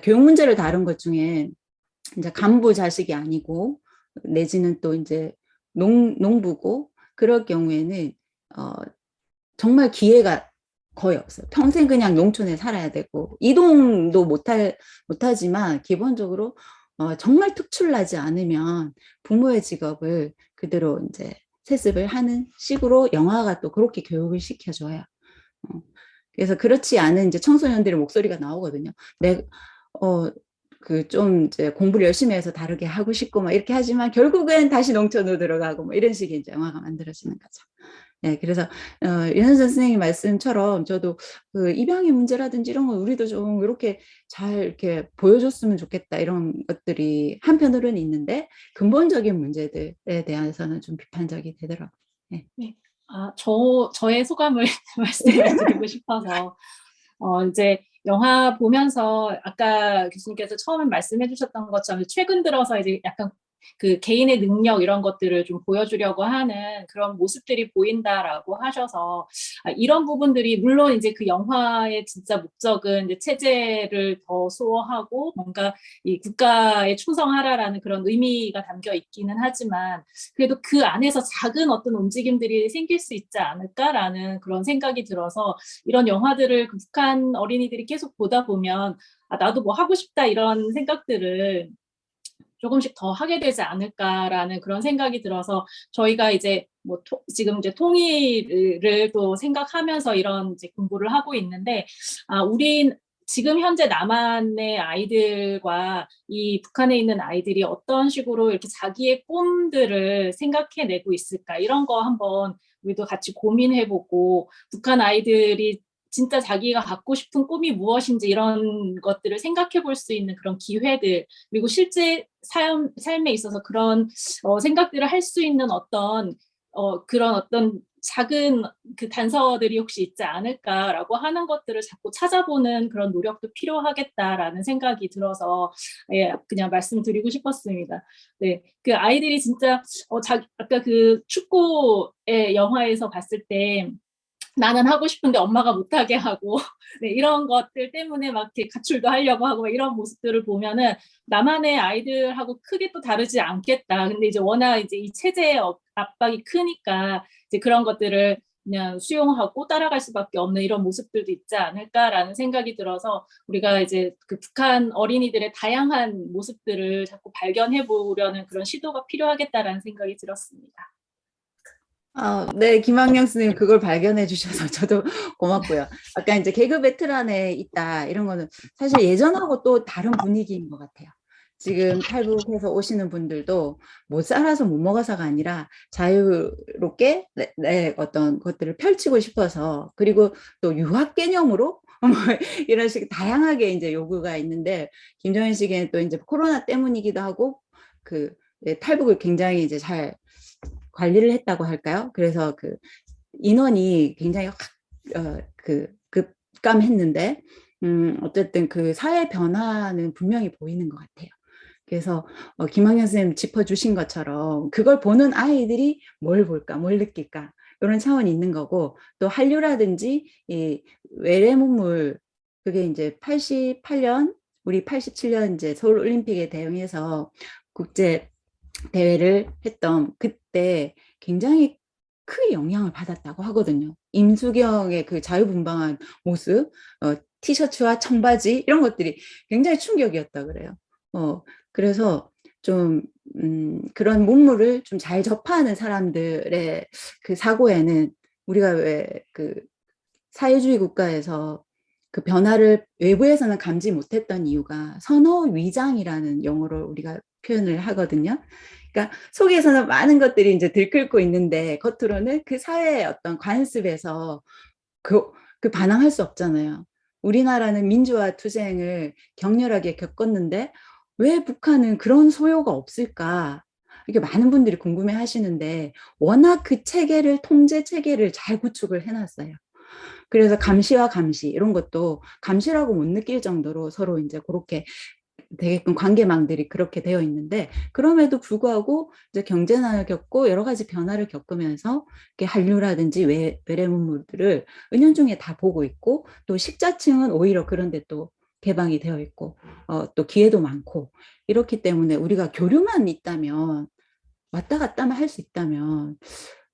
Speaker 2: 교육 문제를 다룬 것 중에 이제 간부 자식이 아니고 내지는 또 이제 농부고, 그럴 경우에는 정말 기회가 거의 없어요. 평생 그냥 농촌에 살아야 되고, 이동도 못하지만 기본적으로 정말 특출나지 않으면 부모의 직업을 그대로 이제 세습을 하는 식으로 영화가 또 그렇게 교육을 시켜줘요. 그래서 그렇지 않은 이제 청소년들의 목소리가 나오거든요. 그 좀 이제 공부를 열심히 해서 다르게 하고 싶고 막 이렇게 하지만 결국엔 다시 농촌으로 들어가고 뭐 이런 식의 이제 영화가 만들어지는 거죠. 네, 그래서 윤현선 선생님 말씀처럼 저도 그 입양의 문제라든지 이런 거 우리도 좀 이렇게 잘 이렇게 보여줬으면 좋겠다 이런 것들이 한편으로는 있는데 근본적인 문제들에 대해서는 좀 비판적이 되더라고요. 네.
Speaker 10: 네. 저의 소감을 말씀을 드리고 싶어서 이제 영화 보면서 아까 교수님께서 처음에 말씀해 주셨던 것처럼 최근 들어서 이제 약간 그 개인의 능력 이런 것들을 좀 보여주려고 하는 그런 모습들이 보인다라고 하셔서 이런 부분들이 물론 이제 그 영화의 진짜 목적은 이제 체제를 더 수호하고 뭔가 이 국가에 충성하라라는 그런 의미가 담겨 있기는 하지만 그래도 그 안에서 작은 어떤 움직임들이 생길 수 있지 않을까라는 그런 생각이 들어서 이런 영화들을 그 북한 어린이들이 계속 보다 보면 나도 뭐 하고 싶다 이런 생각들을 조금씩 더 하게 되지 않을까라는 그런 생각이 들어서 저희가 이제 뭐 지금 이제 통일을 또 생각하면서 이런 이제 공부를 하고 있는데 우린 지금 현재 남한의 아이들과 이 북한에 있는 아이들이 어떤 식으로 이렇게 자기의 꿈들을 생각해내고 있을까 이런 거 한번 우리도 같이 고민해보고 북한 아이들이 진짜 자기가 갖고 싶은 꿈이 무엇인지 이런 것들을 생각해 볼 수 있는 그런 기회들 그리고 실제 삶에 있어서 그런 생각들을 할 수 있는 그런 어떤 작은 그 단서들이 혹시 있지 않을까라고 하는 것들을 자꾸 찾아보는 그런 노력도 필요하겠다라는 생각이 들어서 그냥 말씀드리고 싶었습니다. 네, 그 아이들이 진짜 아까 그 축구의 영화에서 봤을 때 나는 하고 싶은데 엄마가 못하게 하고 네, 이런 것들 때문에 막 이렇게 가출도 하려고 하고 막 이런 모습들을 보면은 나만의 아이들하고 크게 또 다르지 않겠다. 근데 이제 워낙 이제 이 체제의 압박이 크니까 이제 그런 것들을 그냥 수용하고 따라갈 수밖에 없는 이런 모습들도 있지 않을까라는 생각이 들어서 우리가 이제 그 북한 어린이들의 다양한 모습들을 자꾸 발견해 보려는 그런 시도가 필요하겠다라는 생각이 들었습니다.
Speaker 2: 네, 김학령 선생님 그걸 발견해 주셔서 저도 고맙고요. 아까 이제 개그 베테랑에 있다 이런 거는 사실 예전하고 또 다른 분위기인 것 같아요. 지금 탈북해서 오시는 분들도 못 살아서 못 먹어서가 아니라 자유롭게 어떤 것들을 펼치고 싶어서 그리고 또 유학 개념으로 뭐 이런 식 다양하게 이제 요구가 있는데 김정인 씨에게는 또 이제 코로나 때문이기도 하고 그 탈북을 굉장히 이제 잘 관리를 했다고 할까요? 그래서 그 인원이 굉장히 급감했는데 어쨌든 그 사회 변화는 분명히 보이는 것 같아요. 그래서 김학년 선생님 짚어주신 것처럼 그걸 보는 아이들이 뭘 볼까, 뭘 느낄까 이런 차원이 있는 거고 또 한류라든지 이 외래 문물 그게 이제 88년 우리 87년 이제 서울 올림픽에 대응해서 국제 대회를 했던 그때 굉장히 크게 영향을 받았다고 하거든요. 임수경의 그 자유분방한 모습, 티셔츠와 청바지 이런 것들이 굉장히 충격이었다 그래요. 그래서 좀 그런 문물을 좀 잘 접하는 사람들의 그 사고에는 우리가 왜 그 사회주의 국가에서 그 변화를 외부에서는 감지 못했던 이유가 선호 위장이라는 용어로 우리가 표현을 하거든요. 그러니까 속에서는 많은 것들이 이제 들끓고 있는데 겉으로는 그 사회의 어떤 관습에서 그 반항할 수 없잖아요. 우리나라는 민주화 투쟁을 격렬하게 겪었는데 왜 북한은 그런 소요가 없을까? 이게 많은 분들이 궁금해 하시는데 워낙 그 체계를 통제 체계를 잘 구축을 해놨어요. 그래서 감시와 감시 이런 것도 감시라고 못 느낄 정도로 서로 이제 그렇게 되게끔 관계망들이 그렇게 되어 있는데 그럼에도 불구하고 이제 경제난을 겪고 여러 가지 변화를 겪으면서 한류라든지 외래 문물들을 은연중에 다 보고 있고 또 식자층은 오히려 그런데 또 개방이 되어 있고 또 기회도 많고 이렇기 때문에 우리가 교류만 있다면 왔다 갔다만 할 수 있다면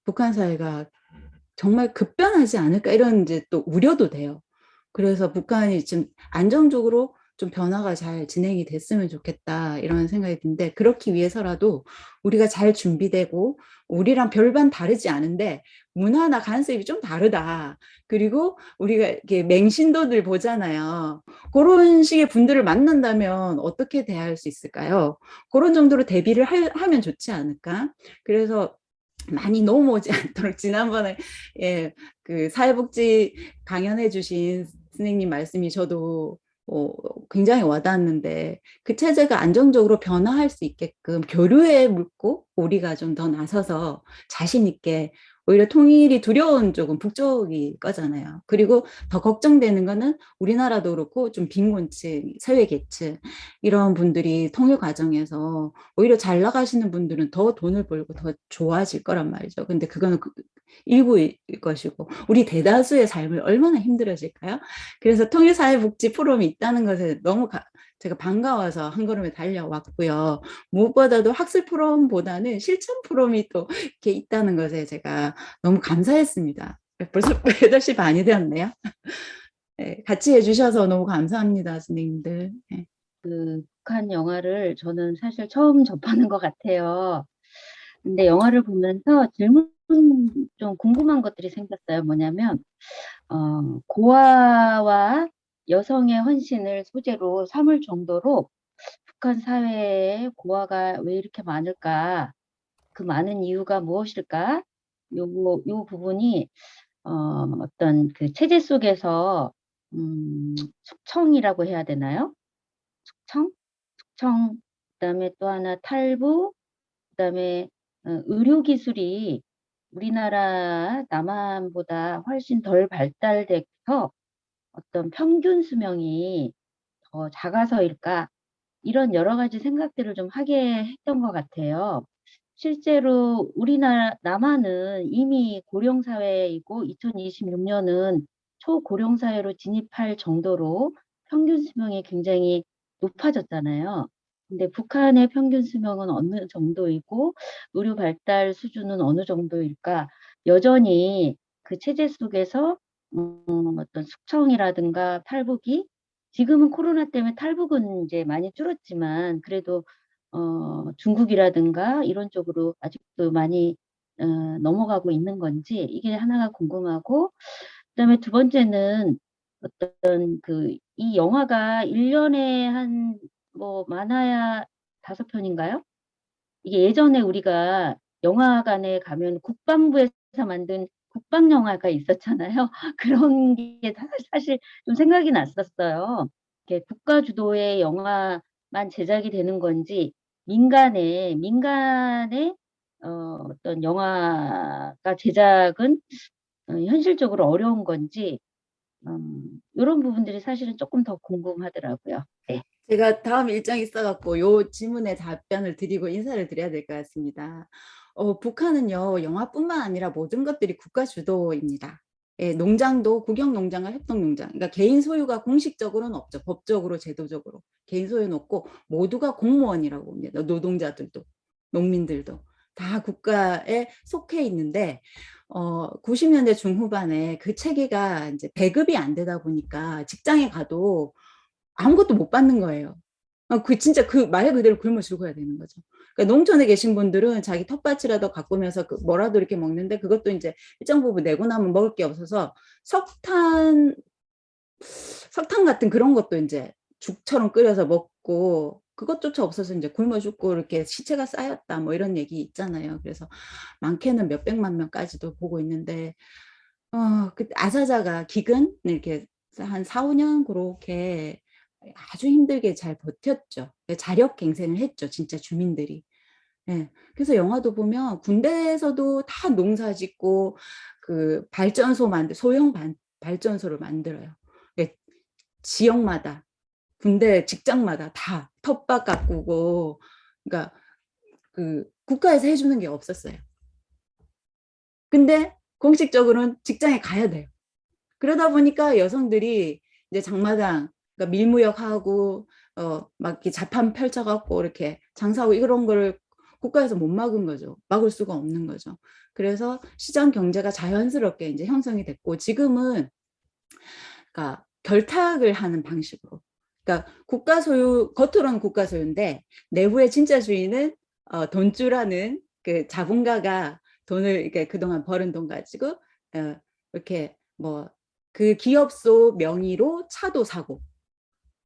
Speaker 2: 북한 사회가 정말 급변하지 않을까 이런 이제 또 우려도 돼요. 그래서 북한이 지금 안정적으로 좀 변화가 잘 진행이 됐으면 좋겠다 이런 생각이 드는데 그렇기 위해서라도 우리가 잘 준비되고 우리랑 별반 다르지 않은데 문화나 관습이 좀 다르다. 그리고 우리가 이렇게 맹신도들 보잖아요. 그런 식의 분들을 만난다면 어떻게 대할 수 있을까요? 그런 정도로 대비를 하면 좋지 않을까? 그래서 많이 넘어오지 않도록 지난번에 그 사회복지 강연해 주신 선생님 말씀이 저도 굉장히 와닿았는데 그 체제가 안정적으로 변화할 수 있게끔 교류에 묻고 우리가 좀 더 나서서 자신 있게 오히려 통일이 두려운 쪽은 북쪽이 거잖아요. 그리고 더 걱정되는 거는 우리나라도 그렇고 좀 빈곤층, 사회계층 이런 분들이 통일 과정에서 오히려 잘 나가시는 분들은 더 돈을 벌고 더 좋아질 거란 말이죠. 근데 그거는 일부일 것이고 우리 대다수의 삶을 얼마나 힘들어질까요? 그래서 통일사회복지 포럼이 있다는 것에 너무 제가 반가워서 한 걸음에 달려왔고요. 무엇보다도 학술 포럼보다는 실천 포럼이 또 이렇게 있다는 것에 제가 너무 감사했습니다. 벌써 8시 반이 되었네요. 네, 같이 해주셔서 너무 감사합니다, 선생님들. 네.
Speaker 23: 그 북한 영화를 저는 사실 처음 접하는 것 같아요. 근데 영화를 보면서 질문 좀 궁금한 것들이 생겼어요. 뭐냐면 고아와 여성의 헌신을 소재로 삼을 정도로 북한 사회에 고아가 왜 이렇게 많을까? 그 많은 이유가 무엇일까? 요 부분이 어떤 그 체제 속에서 숙청이라고 해야 되나요? 숙청, 그다음에 또 하나 탈부, 그다음에 의료기술이 우리나라 남한보다 훨씬 덜 발달돼서 어떤 평균 수명이 더 작아서일까? 이런 여러 가지 생각들을 좀 하게 했던 것 같아요. 실제로 남한은 이미 고령사회이고 2026년은 초고령사회로 진입할 정도로 평균 수명이 굉장히 높아졌잖아요. 근데 북한의 평균 수명은 어느 정도이고 의료 발달 수준은 어느 정도일까? 여전히 그 체제 속에서 어떤 숙청이라든가 탈북이 지금은 코로나 때문에 탈북은 이제 많이 줄었지만 그래도 중국이라든가 이런 쪽으로 아직도 많이 넘어가고 있는 건지 이게 하나가 궁금하고 그다음에 두 번째는 어떤 이 영화가 1년에 한 뭐 많아야 5편인가요? 이게 예전에 우리가 영화관에 가면 국방부에서 만든 국방 영화가 있었잖아요. 그런 게 사실 좀 생각이 났었어요. 이렇게 국가 주도의 영화만 제작이 되는 건지 민간의 어떤 영화가 제작은 현실적으로 어려운 건지 이런 부분들이 사실은 조금 더 궁금하더라고요. 네.
Speaker 2: 제가 다음 일정이 있어갖고 요 질문에 답변을 드리고 인사를 드려야 될 것 같습니다. 북한은요, 영화뿐만 아니라 모든 것들이 국가 주도입니다. 예, 농장도 국영농장과 협동농장, 그러니까 개인 소유가 공식적으로는 없죠. 법적으로, 제도적으로. 개인 소유는 없고 모두가 공무원이라고 봅니다. 노동자들도, 농민들도. 다 국가에 속해 있는데 90년대 중후반에 그 체계가 이제 배급이 안 되다 보니까 직장에 가도 아무것도 못 받는 거예요. 진짜 그 말 그대로 굶어 죽어야 되는 거죠. 그러니까 농촌에 계신 분들은 자기 텃밭이라도 가꾸면서 뭐라도 이렇게 먹는데 그것도 이제 일정 부분 내고 나면 먹을 게 없어서 석탄 같은 그런 것도 이제 죽처럼 끓여서 먹고 그것조차 없어서 이제 굶어 죽고 이렇게 시체가 쌓였다 뭐 이런 얘기 있잖아요. 그래서 많게는 몇백만 명까지도 보고 있는데 그 아사자가 기근 이렇게 한 4, 5년 그렇게 아주 힘들게 잘 버텼죠. 자력갱생을 했죠. 진짜 주민들이. 예. 그래서 영화도 보면 군대에서도 다 농사 짓고 그 발전소 소형 발전소를 만들어요. 예. 지역마다 군대 직장마다 다 텃밭 가꾸고 그러니까 그 국가에서 해주는 게 없었어요. 근데 공식적으로는 직장에 가야 돼요. 그러다 보니까 여성들이 이제 장마당 그러니까 밀무역하고 막 이렇게 자판 펼쳐갖고 이렇게 장사하고 이런 거를 국가에서 못 막은 거죠. 막을 수가 없는 거죠. 그래서 시장 경제가 자연스럽게 이제 형성이 됐고 지금은 그러니까 결탁을 하는 방식으로 그러니까 국가 소유, 겉으로는 국가 소유인데 내부의 진짜 주인은 돈주라는 그 자본가가 돈을 이렇게 그동안 벌은 돈 가지고 이렇게 뭐 그 기업소 명의로 차도 사고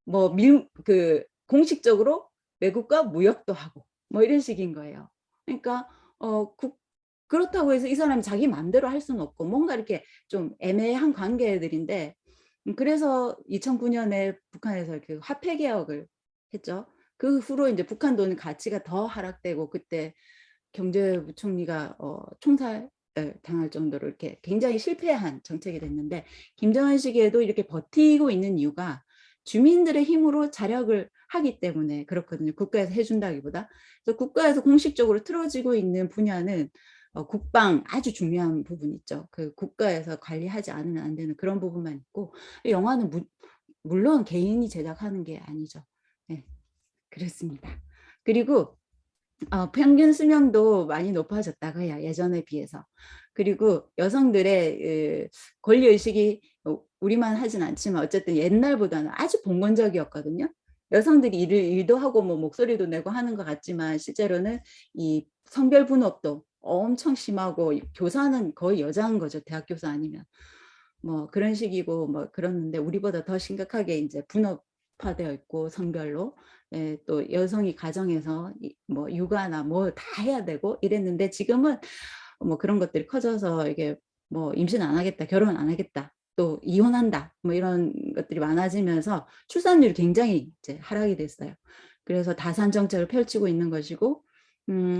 Speaker 2: 뭐 그 공식적으로 외국과 무역도 하고 뭐 이런 식인 거예요. 그러니까 그렇다고 해서 이 사람이 자기 마음대로 할 수는 없고 뭔가 이렇게 좀 애매한 관계들인데 그래서 2009년에 북한에서 그 화폐 개혁을 했죠. 그 후로 이제 북한 돈 가치가 더 하락되고 그때 경제부총리가 총살 당할 정도로 이렇게 굉장히 실패한 정책이 됐는데 김정은 시기에도 이렇게 버티고 있는 이유가 주민들의 힘으로 자력을 하기 때문에 그렇거든요. 국가에서 해준다기보다. 그래서 국가에서 공식적으로 틀어지고 있는 분야는 국방 아주 중요한 부분 있죠. 그 국가에서 관리하지 않으면 안 되는 그런 부분만 있고 영화는 물론 개인이 제작하는 게 아니죠. 네, 그렇습니다. 그리고 평균 수명도 많이 높아졌다고 해요. 예전에 비해서. 그리고 여성들의 권리의식이 우리만 하진 않지만 어쨌든 옛날보다는 아주 봉건적이었거든요. 여성들이 일도 하고 뭐 목소리도 내고 하는 것 같지만 실제로는 이 성별 분업도 엄청 심하고 교사는 거의 여자인 거죠. 대학 교사 아니면. 뭐 그런 식이고 뭐 그렇는데 우리보다 더 심각하게 이제 분업화되어 있고 성별로. 예, 또 여성이 가정에서 뭐 육아나 뭐 다 해야 되고 이랬는데 지금은 뭐 그런 것들이 커져서 이게 뭐 임신 안 하겠다, 결혼 안 하겠다, 또 이혼한다, 뭐 이런 것들이 많아지면서 출산율이 굉장히 이제 하락이 됐어요. 그래서 다산 정책을 펼치고 있는 것이고,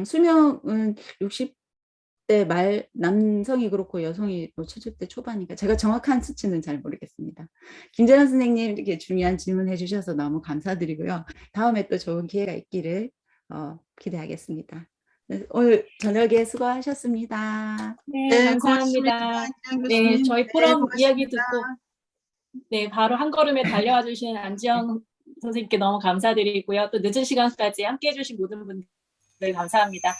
Speaker 2: 수명은 60대 말 남성이 그렇고 여성이 뭐 70대 초반이니까 제가 정확한 수치는 잘 모르겠습니다. 김재현 선생님 이렇게 중요한 질문 해주셔서 너무 감사드리고요. 다음에 또 좋은 기회가 있기를 기대하겠습니다. 오늘 저녁에 수고하셨습니다.
Speaker 10: 네, 감사합니다. 네, 저희 포럼 이야기 듣고 네, 바로 한 걸음에 달려와 주신 안지영 선생님께 너무 감사드리고요. 또 늦은 시간까지 함께해 주신 모든 분들 감사합니다.